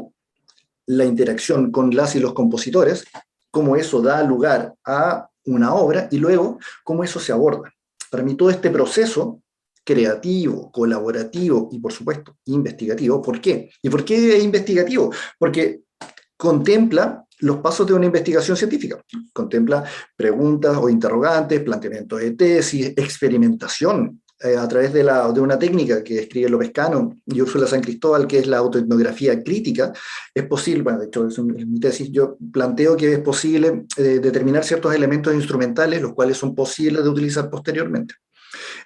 la interacción con las y los compositores, cómo eso da lugar a una obra y luego cómo eso se aborda. Para mí todo este proceso creativo, colaborativo y, por supuesto, investigativo. ¿Por qué? ¿Y por qué es investigativo? Porque contempla los pasos de una investigación científica. Contempla preguntas o interrogantes, planteamientos de tesis, experimentación a través de una técnica que describe López Cano y Úrsula San Cristóbal, que es la autoetnografía crítica. Es posible, bueno, de hecho en mi tesis yo planteo que es posible determinar ciertos elementos instrumentales, los cuales son posibles de utilizar posteriormente.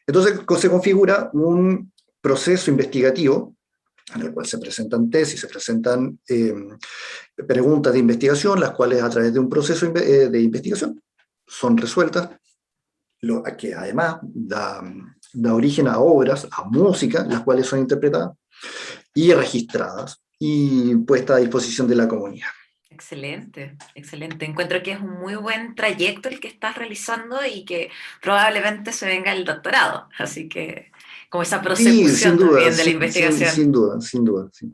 Entonces se configura un proceso investigativo en el cual se presentan tesis, se presentan preguntas de investigación, las cuales a través de un proceso de investigación son resueltas, lo que además da origen a obras, a música, las cuales son interpretadas y registradas y puestas a disposición de la comunidad. Excelente, excelente. Encuentro que es un muy buen trayecto el que estás realizando y que probablemente se venga el doctorado. Así que, como esa Sí, prosecución también de la investigación. sin duda, sin duda. Sí.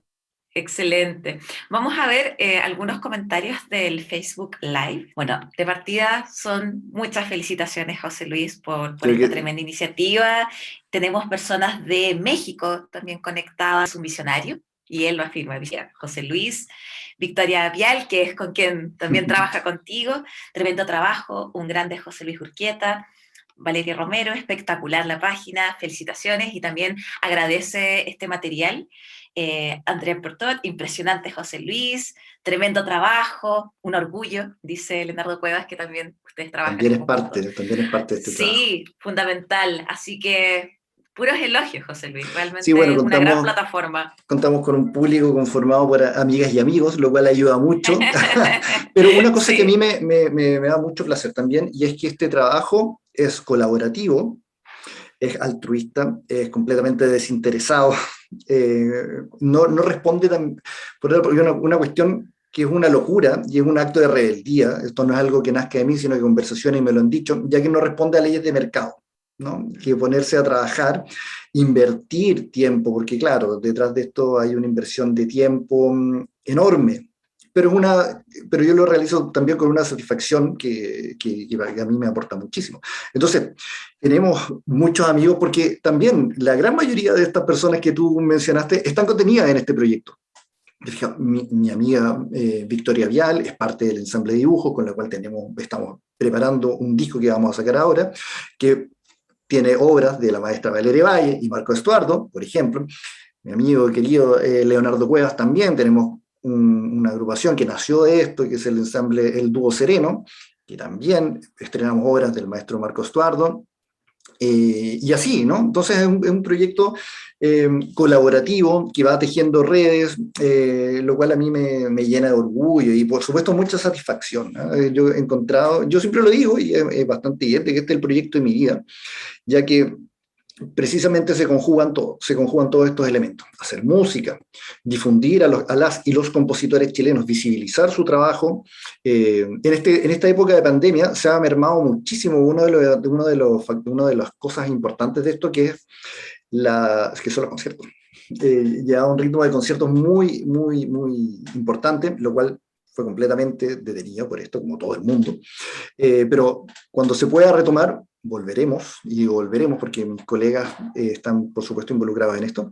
Excelente. Vamos a ver algunos comentarios del Facebook Live. Bueno, de partida son muchas felicitaciones, José Luis, por esta tremenda iniciativa. Tenemos personas de México también conectadas, un visionario, y él lo afirma, José Luis. Victoria Vial, que es con quien también trabaja contigo, tremendo trabajo, un grande José Luis Urquieta. Valeria Romero, espectacular la página, felicitaciones, y también agradece este material. Andrea Portot, impresionante José Luis, tremendo trabajo, un orgullo, dice Leonardo Cuevas, que también ustedes trabajan también en conjunto. También es parte de este trabajo. Sí, fundamental, así que puros elogios, José Luis, realmente sí, bueno, una gran plataforma. Contamos con un público conformado por amigas y amigos, lo cual ayuda mucho. Pero una cosa que a mí me da mucho placer también, y es que este trabajo es colaborativo, es altruista, es completamente desinteresado, no responde por una cuestión que es una locura y es un acto de rebeldía. Esto no es algo que nazca de mí, sino que conversaciones me lo han dicho, ya que no responde a leyes de mercado, ¿no? Que ponerse a trabajar, invertir tiempo, porque claro, detrás de esto hay una inversión de tiempo enorme, pero yo lo realizo también con una satisfacción que a mí me aporta muchísimo. Entonces, tenemos muchos amigos, porque también la gran mayoría de estas personas que tú mencionaste están contenidas en este proyecto. Mi amiga Victoria Vial es parte del ensamble de dibujos, con la cual estamos preparando un disco que vamos a sacar ahora, que tiene obras de la maestra Valeria Valle y Marco Estuardo, por ejemplo. Mi amigo querido Leonardo Cuevas también, tenemos una agrupación que nació de esto, que es el ensamble El Dúo Sereno, que también estrenamos obras del maestro Marco Estuardo, y así, ¿no? Entonces es un proyecto colaborativo que va tejiendo redes, lo cual a mí me llena de orgullo y por supuesto mucha satisfacción, ¿no? Yo he encontrado, yo siempre lo digo y es bastante evidente que este es el proyecto de mi vida, ya que precisamente se conjugan todos estos elementos: hacer música, difundir a las y los compositores chilenos, visibilizar su trabajo. En esta época de pandemia se ha mermado muchísimo una de las cosas importantes de esto, que son los conciertos. Lleva un ritmo de conciertos muy, muy, muy importante, lo cual fue completamente detenido por esto, como todo el mundo. Pero cuando se pueda retomar, volveremos, y digo volveremos porque mis colegas están, por supuesto, involucrados en esto,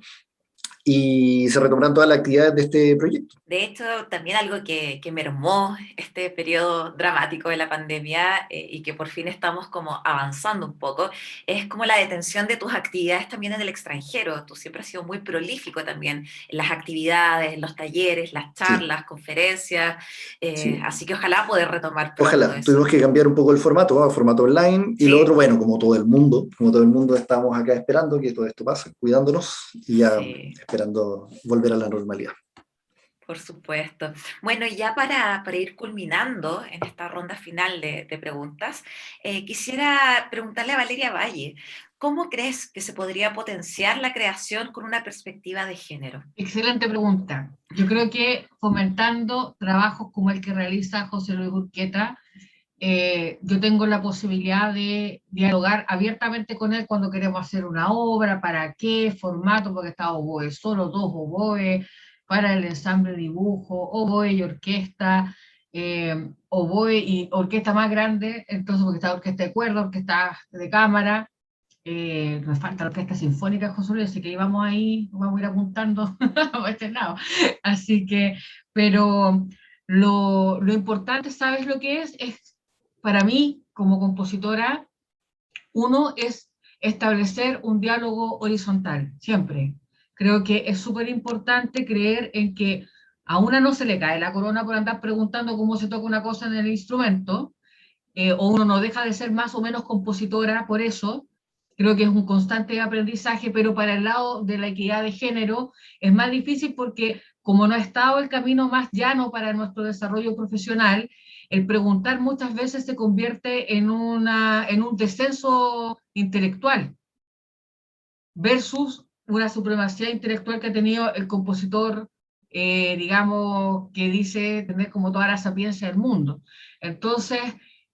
y se retomarán todas las actividades de este proyecto. De hecho, también algo que mermó este periodo dramático de la pandemia y que por fin estamos como avanzando un poco, es como la detención de tus actividades también en el extranjero. Tú siempre has sido muy prolífico también en las actividades, en los talleres, las charlas, conferencias, así que ojalá poder retomar pronto Ojalá, eso. tuvimos que cambiar un poco el formato, ¿no? Formato online, y lo otro, bueno, como todo el mundo estamos acá esperando que todo esto pase, cuidándonos y ya esperando volver a la normalidad. Por supuesto. Bueno, y ya para ir culminando en esta ronda final de preguntas, quisiera preguntarle a Valeria Valle, ¿cómo crees que se podría potenciar la creación con una perspectiva de género? Excelente pregunta. Yo creo que fomentando trabajos como el que realiza José Luis Urquieta, yo tengo la posibilidad de dialogar abiertamente con él cuando queremos hacer una obra, para qué formato, porque está oboe solo, 2 oboes, para el ensamble de dibujo, oboe y orquesta, oboe y orquesta más grande, entonces porque está orquesta de cuerda, orquesta de cámara, nos falta la orquesta sinfónica, José Luis, así que vamos a ir apuntando a este lado. Así que, pero lo importante, ¿sabes lo que es? Es para mí, como compositora, uno es establecer un diálogo horizontal, siempre. Creo que es súper importante creer en que a una no se le cae la corona por andar preguntando cómo se toca una cosa en el instrumento, o uno no deja de ser más o menos compositora por eso. Creo que es un constante aprendizaje, pero para el lado de la equidad de género es más difícil porque como no ha estado el camino más llano para nuestro desarrollo profesional, el preguntar muchas veces se convierte en un descenso intelectual versus una supremacía intelectual que ha tenido el compositor, digamos, que dice tener como toda la sapiencia del mundo. Entonces,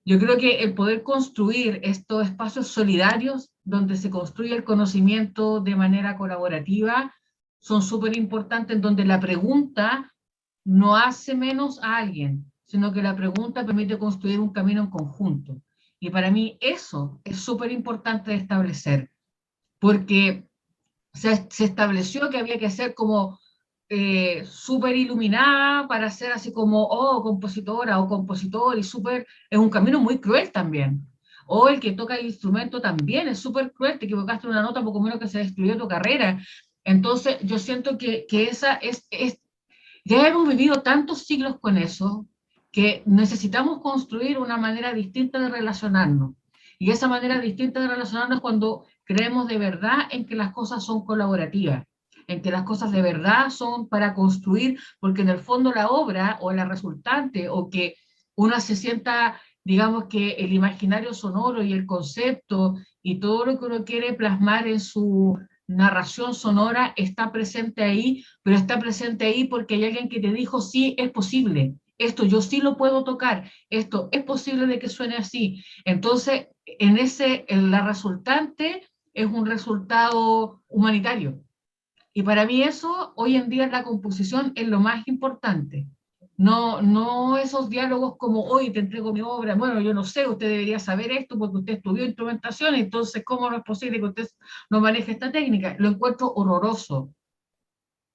yo creo que el poder construir estos espacios solidarios donde se construye el conocimiento de manera colaborativa son súper importantes, en donde la pregunta no hace menos a alguien, sino que la pregunta permite construir un camino en conjunto. Y para mí eso es súper importante de establecer, porque se estableció que había que ser como súper iluminada para ser así como, oh, compositora o compositor, y súper, es un camino muy cruel también. O el que toca el instrumento también es súper cruel, te equivocaste una nota, poco menos que se destruyó tu carrera. Entonces, yo siento que esa ya hemos vivido tantos siglos con eso, que necesitamos construir una manera distinta de relacionarnos. Y esa manera distinta de relacionarnos es cuando creemos de verdad en que las cosas son colaborativas, en que las cosas de verdad son para construir, porque en el fondo la obra o la resultante, o que uno se sienta, digamos que el imaginario sonoro y el concepto y todo lo que uno quiere plasmar en su narración sonora está presente ahí, pero está presente ahí porque hay alguien que te dijo, sí, es posible, esto yo sí lo puedo tocar, esto es posible de que suene así. Entonces, en la resultante es un resultado humanitario. Y para mí eso, hoy en día en la composición, es lo más importante. No esos diálogos como, hoy te entrego mi obra, bueno, yo no sé, usted debería saber esto porque usted estudió instrumentación, entonces, ¿cómo no es posible que usted no maneje esta técnica? Lo encuentro horroroso.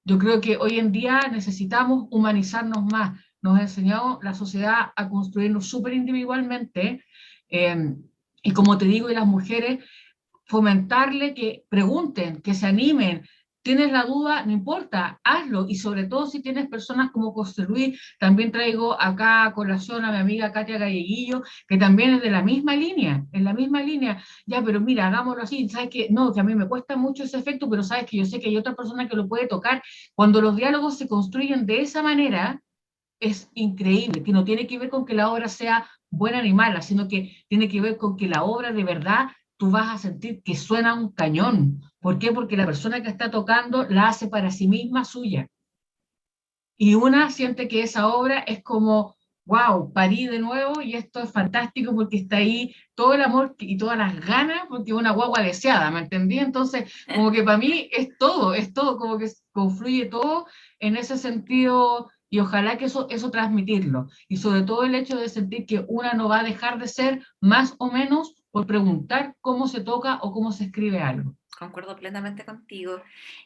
Yo creo que hoy en día necesitamos humanizarnos más. Nos ha enseñado la sociedad a construirnos súper individualmente, eh, y como te digo, y las mujeres fomentarle que pregunten, que se animen. Tienes la duda, no importa, hazlo. Y sobre todo si tienes personas como José Luis, también traigo acá a colación a mi amiga Katia Galleguillo, que también es de la misma línea, en la misma línea. Ya, pero mira, hagámoslo así. ¿Sabes que no, que a mí me cuesta mucho ese efecto, pero sabes que yo sé que hay otra persona que lo puede tocar? Cuando los diálogos se construyen de esa manera, es increíble, que no tiene que ver con que la obra sea buena ni mala, sino que tiene que ver con que la obra de verdad tú vas a sentir que suena un cañón. ¿Por qué? Porque la persona que está tocando la hace para sí misma suya. Y una siente que esa obra es como, wow, parí de nuevo y esto es fantástico porque está ahí todo el amor y todas las ganas, porque es una guagua deseada, ¿me entendí? Entonces, como que para mí es todo, como que confluye todo en ese sentido y ojalá que eso transmitirlo. Y sobre todo el hecho de sentir que una no va a dejar de ser más o menos por preguntar cómo se toca o cómo se escribe algo. Concuerdo plenamente contigo.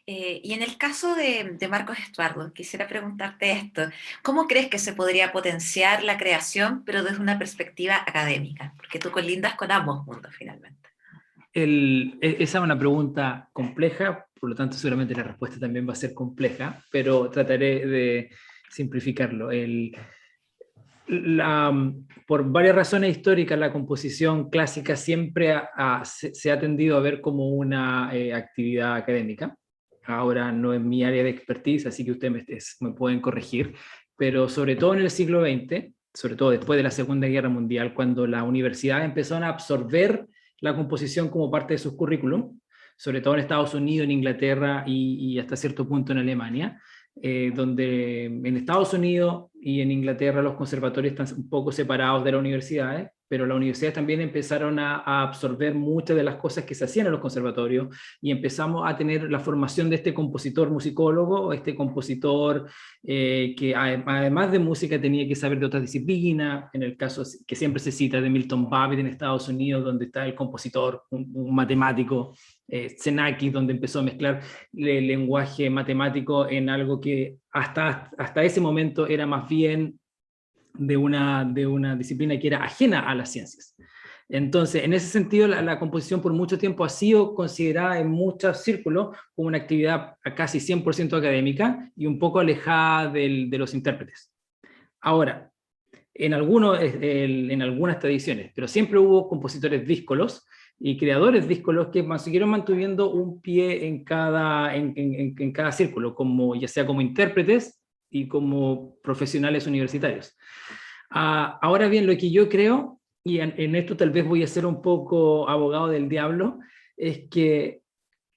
Y en el caso de Marcos Estuardo, quisiera preguntarte esto. ¿Cómo crees que se podría potenciar la creación, pero desde una perspectiva académica? Porque tú colindas con ambos mundos, finalmente. Esa es una pregunta compleja, por lo tanto seguramente la respuesta también va a ser compleja, pero trataré de simplificarlo. Por varias razones históricas, la composición clásica siempre se ha tendido a ver como una actividad académica. Ahora no es mi área de expertise, así que ustedes me pueden corregir, pero sobre todo en el siglo XX, sobre todo después de la Segunda Guerra Mundial, cuando las universidades empezaron a absorber la composición como parte de sus currículum, sobre todo en Estados Unidos, en Inglaterra y hasta cierto punto en Alemania, donde en Estados Unidos y en Inglaterra los conservatorios están un poco separados de las universidades, pero las universidades también empezaron a absorber muchas de las cosas que se hacían en los conservatorios y empezamos a tener la formación de este compositor musicólogo, este compositor que además de música tenía que saber de otras disciplinas, en el caso que siempre se cita de Milton Babbitt en Estados Unidos, donde está el compositor, un matemático, Xenakis, donde empezó a mezclar el lenguaje matemático en algo que hasta ese momento era más bien de una disciplina que era ajena a las ciencias. Entonces, en ese sentido, la composición por mucho tiempo ha sido considerada en muchos círculos como una actividad casi 100% académica y un poco alejada de los intérpretes. Ahora, en algunas tradiciones, pero siempre hubo compositores díscolos y creadores díscolos que siguieron manteniendo un pie en cada círculo, ya sea como intérpretes y como profesionales universitarios. Ahora bien, lo que yo creo, y en esto tal vez voy a ser un poco abogado del diablo, es que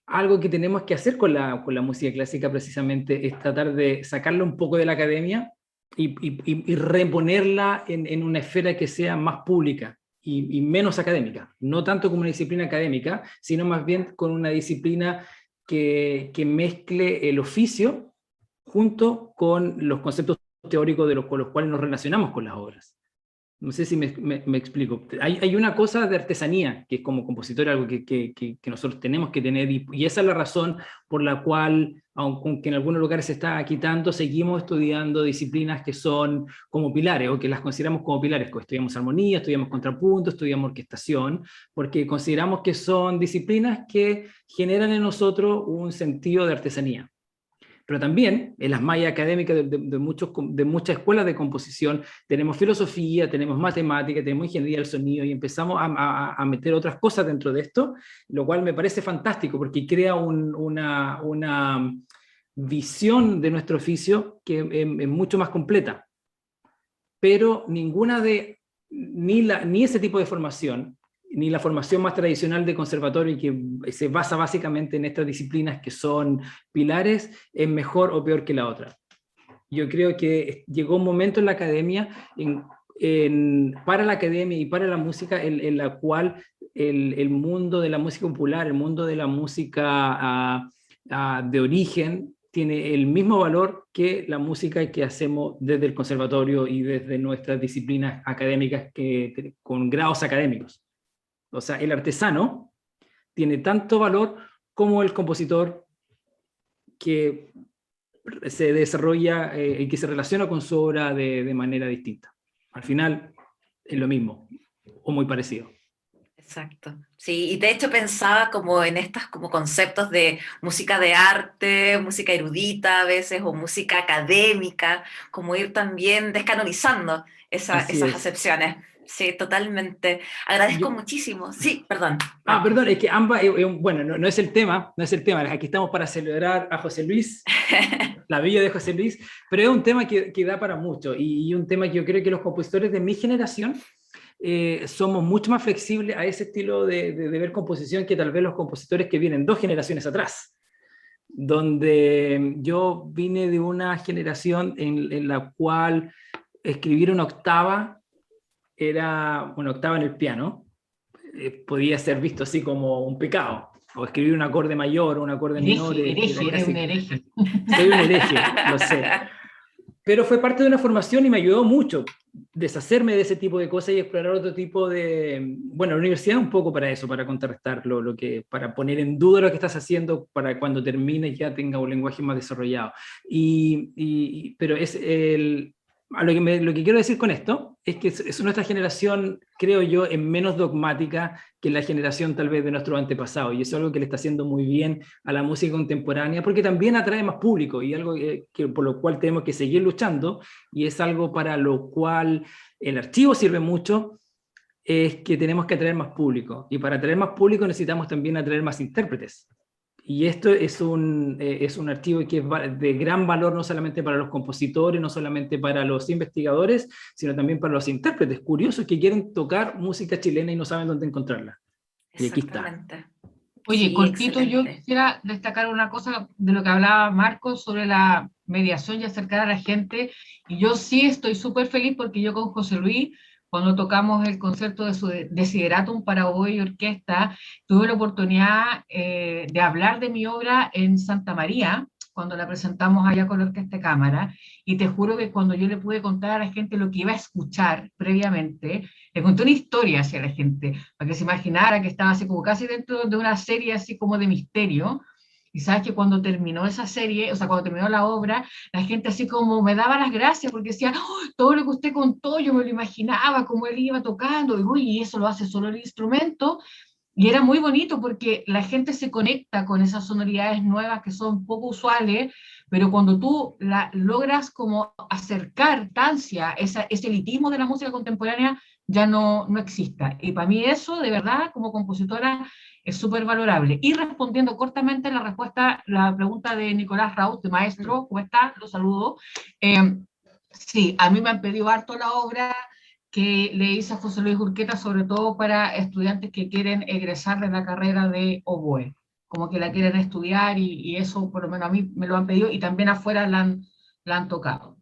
algo que tenemos que hacer con la música clásica precisamente es tratar de sacarla un poco de la academia y reponerla en una esfera que sea más pública y menos académica. No tanto como una disciplina académica, sino más bien con una disciplina que mezcle el oficio junto con los conceptos teóricos con los cuales nos relacionamos con las obras. No sé si me explico. Hay una cosa de artesanía, que es como compositor algo que nosotros tenemos que tener, y esa es la razón por la cual, aunque en algunos lugares se está quitando, seguimos estudiando disciplinas que son como pilares, o que las consideramos como pilares. Estudiamos armonía, estudiamos contrapunto, estudiamos orquestación, porque consideramos que son disciplinas que generan en nosotros un sentido de artesanía. Pero también en las mallas académicas de muchas escuelas de composición tenemos filosofía, tenemos matemática, tenemos ingeniería del sonido y empezamos a meter otras cosas dentro de esto, lo cual me parece fantástico porque crea una visión de nuestro oficio que es mucho más completa. Pero ni ese tipo de formación, ni la formación más tradicional de conservatorio que se basa básicamente en estas disciplinas que son pilares, es mejor o peor que la otra. Yo creo que llegó un momento en la academia, para la academia y para la música, en la cual el mundo de la música popular, el mundo de la música de origen, tiene el mismo valor que la música que hacemos desde el conservatorio y desde nuestras disciplinas académicas con grados académicos. O sea, el artesano tiene tanto valor como el compositor que se desarrolla y que se relaciona con su obra de manera distinta. Al final es lo mismo, o muy parecido. Exacto. Sí, y de hecho pensaba como en estos como conceptos de música de arte, música erudita a veces, o música académica, como ir también descanonizando esas acepciones. Sí, totalmente. Agradezco muchísimo. Sí, perdón. Perdón, es que ambas, bueno, no es el tema, aquí estamos para celebrar a José Luis, la vida de José Luis, pero es un tema que da para mucho, y un tema que yo creo que los compositores de mi generación somos mucho más flexibles a ese estilo de ver composición que tal vez los compositores que vienen 2 generaciones atrás, donde yo vine de una generación en la cual escribir una octava era una octava en el piano, podía ser visto así como un pecado, o escribir un acorde mayor o un acorde menor. Eres un hereje. Soy un hereje, lo sé. Pero fue parte de una formación y me ayudó mucho deshacerme de ese tipo de cosas y explorar otro tipo de... Bueno, la universidad un poco para eso, para contrarrestar para poner en duda lo que estás haciendo, para cuando termines ya tenga un lenguaje más desarrollado. Pero es lo que quiero decir con esto es que nuestra generación, creo yo, es menos dogmática que la generación tal vez de nuestros antepasados, y eso es algo que le está haciendo muy bien a la música contemporánea, porque también atrae más público, y algo por lo cual tenemos que seguir luchando, y es algo para lo cual el archivo sirve mucho, es que tenemos que atraer más público, y para atraer más público necesitamos también atraer más intérpretes. Y esto es un archivo que es de gran valor no solamente para los compositores, no solamente para los investigadores, sino también para los intérpretes curiosos que quieren tocar música chilena y no saben dónde encontrarla. Y aquí está. Oye, Sí, cortito, excelente. yo quisiera destacar una cosa de lo que hablaba Marco sobre la mediación y acercar a la gente. Y yo sí estoy súper feliz porque yo con José Luis cuando tocamos el concierto de su Desideratum para oboe y orquesta, tuve la oportunidad de hablar de mi obra en Santa María, cuando la presentamos allá con la Orquesta de Cámara, y te juro que cuando yo le pude contar a la gente lo que iba a escuchar previamente, le conté una historia hacia la gente, para que se imaginara que estaba así como casi dentro de una serie así como de misterio. Y sabes que cuando terminó esa serie, o sea, cuando terminó la obra, la gente así como me daba las gracias porque decía, "Oh, todo lo que usted contó, yo me lo imaginaba, como él iba tocando, y, uy, y eso lo hace solo el instrumento". Y era muy bonito porque la gente se conecta con esas sonoridades nuevas que son poco usuales, pero cuando tú logras como acercar Tancia, ese elitismo de la música contemporánea ya no exista. Y para mí eso, de verdad, como compositora, es súper valorable. Y respondiendo cortamente la pregunta de Nicolás Raut, de maestro, ¿cómo está? Lo saludo. Sí, a mí me han pedido harto la obra que le hice a José Luis Urqueta, sobre todo para estudiantes que quieren egresar de la carrera de oboe, como que la quieren estudiar y eso por lo menos a mí me lo han pedido y también afuera la han tocado.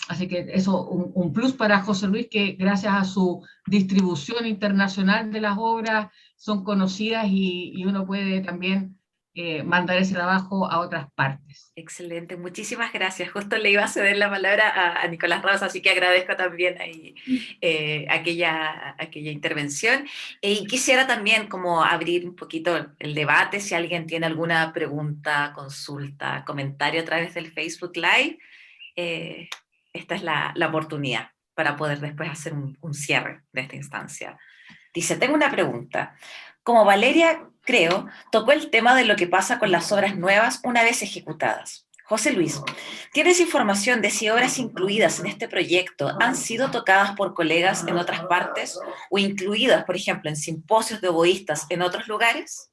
Así que eso, un plus para José Luis, que gracias a su distribución internacional de las obras son conocidas y uno puede también mandar ese trabajo a otras partes. Excelente, muchísimas gracias. Justo le iba a ceder la palabra a Nicolás Rosa, así que agradezco también ahí, aquella intervención. Y quisiera también como abrir un poquito el debate, si alguien tiene alguna pregunta, consulta, comentario a través del Facebook Live. Esta es la oportunidad para poder después hacer un cierre de esta instancia. Dice, tengo una pregunta. Como Valeria, creo, tocó el tema de lo que pasa con las obras nuevas una vez ejecutadas. José Luis, ¿tienes información de si obras incluidas en este proyecto han sido tocadas por colegas en otras partes o incluidas, por ejemplo, en simposios de oboístas en otros lugares?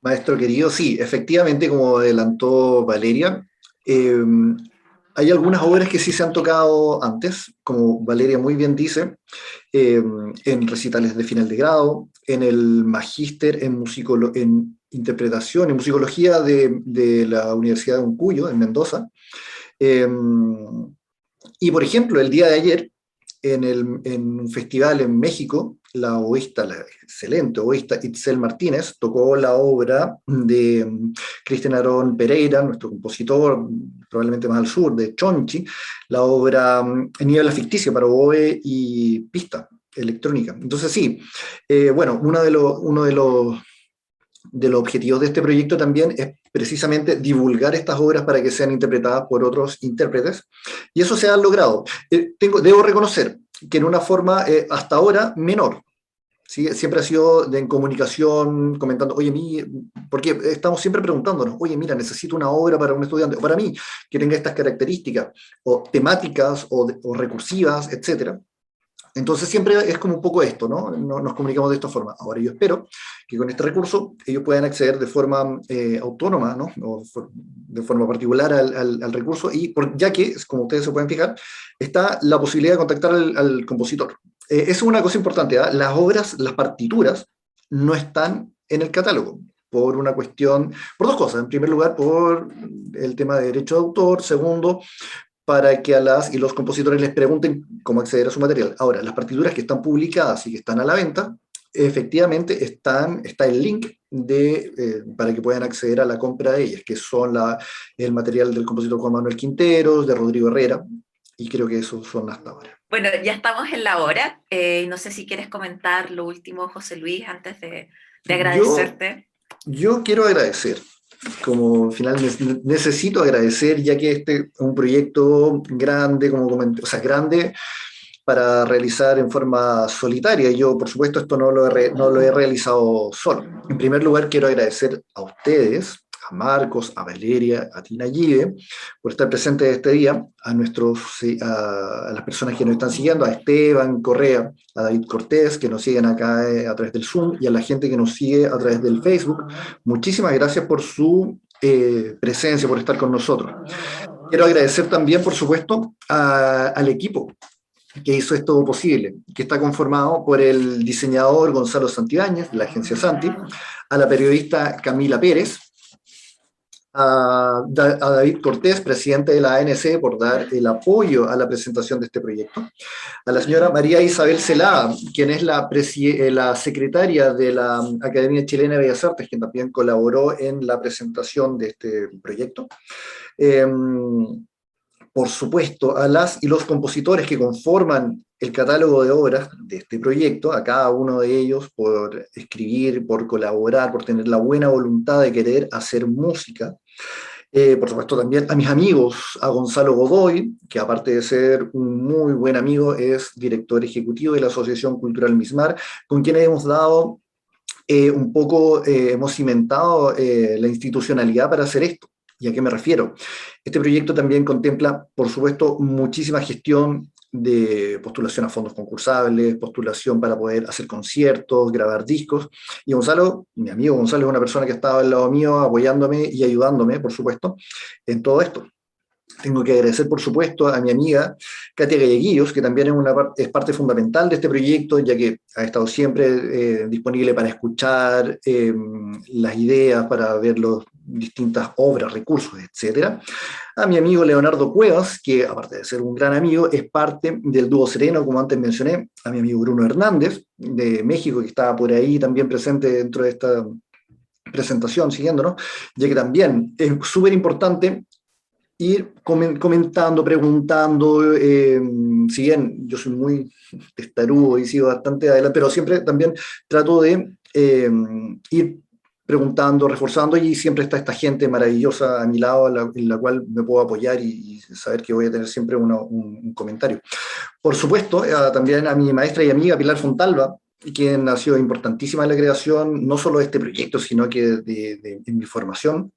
Maestro querido, sí, efectivamente, como adelantó Valeria, hay algunas obras que sí se han tocado antes, como Valeria muy bien dice, en recitales de final de grado, en el magíster en interpretación, en musicología de la Universidad de Uncuyo, en Mendoza. Y por ejemplo, el día de ayer, en un festival en México, la excelente oboísta Itzel Martínez tocó la obra de Cristian Aarón Pereira, nuestro compositor, probablemente más al sur, de Chonchi, la obra Niebla ficticia para oboe y pista electrónica. Entonces sí, bueno, uno de los objetivos de este proyecto también es precisamente divulgar estas obras para que sean interpretadas por otros intérpretes, y eso se ha logrado. Debo reconocer que en una forma hasta ahora menor, ¿sí? Siempre ha sido en comunicación, comentando, oye, porque estamos siempre preguntándonos, oye, mira, necesito una obra para un estudiante, o para mí, que tenga estas características, o temáticas, o recursivas, etcétera. Entonces siempre es como un poco esto, ¿no? Nos comunicamos de esta forma. Ahora yo espero que con este recurso ellos puedan acceder de forma autónoma, ¿no? O de forma particular al recurso, ya que, como ustedes se pueden fijar, está la posibilidad de contactar al compositor. Eso es una cosa importante, ¿eh? Las obras, las partituras, no están en el catálogo, por una cuestión, por dos cosas. En primer lugar, por el tema de derecho de autor. Segundo, para que a las y los compositores les pregunten cómo acceder a su material. Ahora, las partituras que están publicadas y que están a la venta, efectivamente está el link para que puedan acceder a la compra de ellas, que son el material del compositor Juan Manuel Quinteros, de Rodrigo Herrera, y creo que esos son hasta ahora. Bueno, ya estamos en la hora. No sé si quieres comentar lo último, José Luis, antes de agradecerte. Yo quiero agradecer. Como final necesito agradecer, ya que este es un proyecto grande, como comenté, o sea, grande para realizar en forma solitaria. Yo, por supuesto, esto no lo he realizado solo. En primer lugar, quiero agradecer a ustedes, a Marcos, a Valeria, a Tina Give, por estar presentes este día, a las personas que nos están siguiendo, a Esteban Correa, a David Cortés, que nos siguen acá a través del Zoom, y a la gente que nos sigue a través del Facebook. Muchísimas gracias por su presencia, por estar con nosotros. Quiero agradecer también, por supuesto, al equipo que hizo esto posible, que está conformado por el diseñador Gonzalo Santibáñez, de la agencia Santi, a la periodista Camila Pérez, a David Cortés, presidente de la ANC, por dar el apoyo a la presentación de este proyecto, a la señora María Isabel Celada, quien es la secretaria de la Academia Chilena de Bellas Artes, quien también colaboró en la presentación de este proyecto. Por supuesto, a las y los compositores que conforman el catálogo de obras de este proyecto, a cada uno de ellos por escribir, por colaborar, por tener la buena voluntad de querer hacer música. Por supuesto también a mis amigos, a Gonzalo Godoy, que aparte de ser un muy buen amigo, es director ejecutivo de la Asociación Cultural Mismar, con quienes hemos dado hemos cimentado la institucionalidad para hacer esto. ¿Y a qué me refiero? Este proyecto también contempla, por supuesto, muchísima gestión de postulación a fondos concursables, postulación para poder hacer conciertos, grabar discos. Y Gonzalo, mi amigo Gonzalo, es una persona que estaba al lado mío apoyándome y ayudándome, por supuesto, en todo esto. Tengo que agradecer, por supuesto, a mi amiga Katia Galleguillos, que también es parte fundamental de este proyecto, ya que ha estado siempre disponible para escuchar las ideas, para ver las distintas obras, recursos, etc. A mi amigo Leonardo Cuevas, que aparte de ser un gran amigo, es parte del dúo Sereno, como antes mencioné. A mi amigo Bruno Hernández, de México, que estaba por ahí también presente dentro de esta presentación, siguiéndonos, ya que también es súper importante ir comentando, preguntando, si bien yo soy muy testarudo y sigo bastante adelante, pero siempre también trato de ir preguntando, reforzando, y siempre está esta gente maravillosa a mi lado en la cual me puedo apoyar y saber que voy a tener siempre un comentario. Por supuesto, también a mi maestra y amiga Pilar Fontalva, quien ha sido importantísima en la creación, no solo de este proyecto, sino que en mi formación.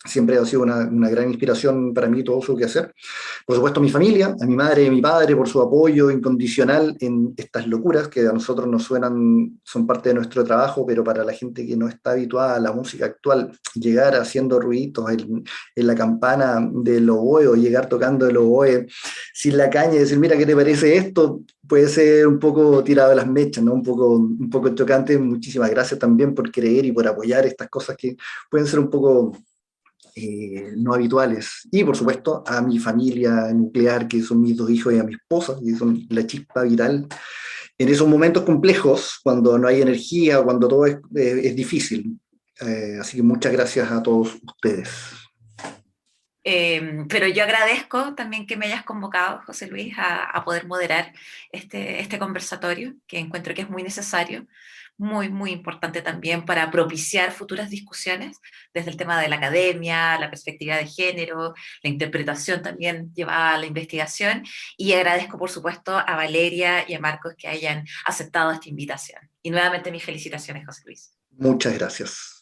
Siempre ha sido una gran inspiración para mí todo su quehacer. Por supuesto, a mi familia, a mi madre y a mi padre por su apoyo incondicional en estas locuras que a nosotros nos suenan, son parte de nuestro trabajo, pero para la gente que no está habituada a la música actual, llegar haciendo ruiditos en la campana del oboe o llegar tocando el oboe sin la caña y decir, mira, ¿qué te parece esto? Puede ser un poco tirado de las mechas, ¿no? Un poco chocante. Muchísimas gracias también por creer y por apoyar estas cosas que pueden ser un poco no habituales. Y por supuesto a mi familia nuclear, que son mis 2 hijos, y a mi esposa, que son la chispa vital en esos momentos complejos, cuando no hay energía, cuando todo es difícil. Así que muchas gracias a todos ustedes. Pero yo agradezco también que me hayas convocado, José Luis, a poder moderar este conversatorio, que encuentro que es muy necesario, muy, muy importante también para propiciar futuras discusiones desde el tema de la academia, la perspectiva de género, la interpretación también llevada a la investigación, y agradezco, por supuesto, a Valeria y a Marcos que hayan aceptado esta invitación. Y nuevamente mis felicitaciones, José Luis. Muchas gracias.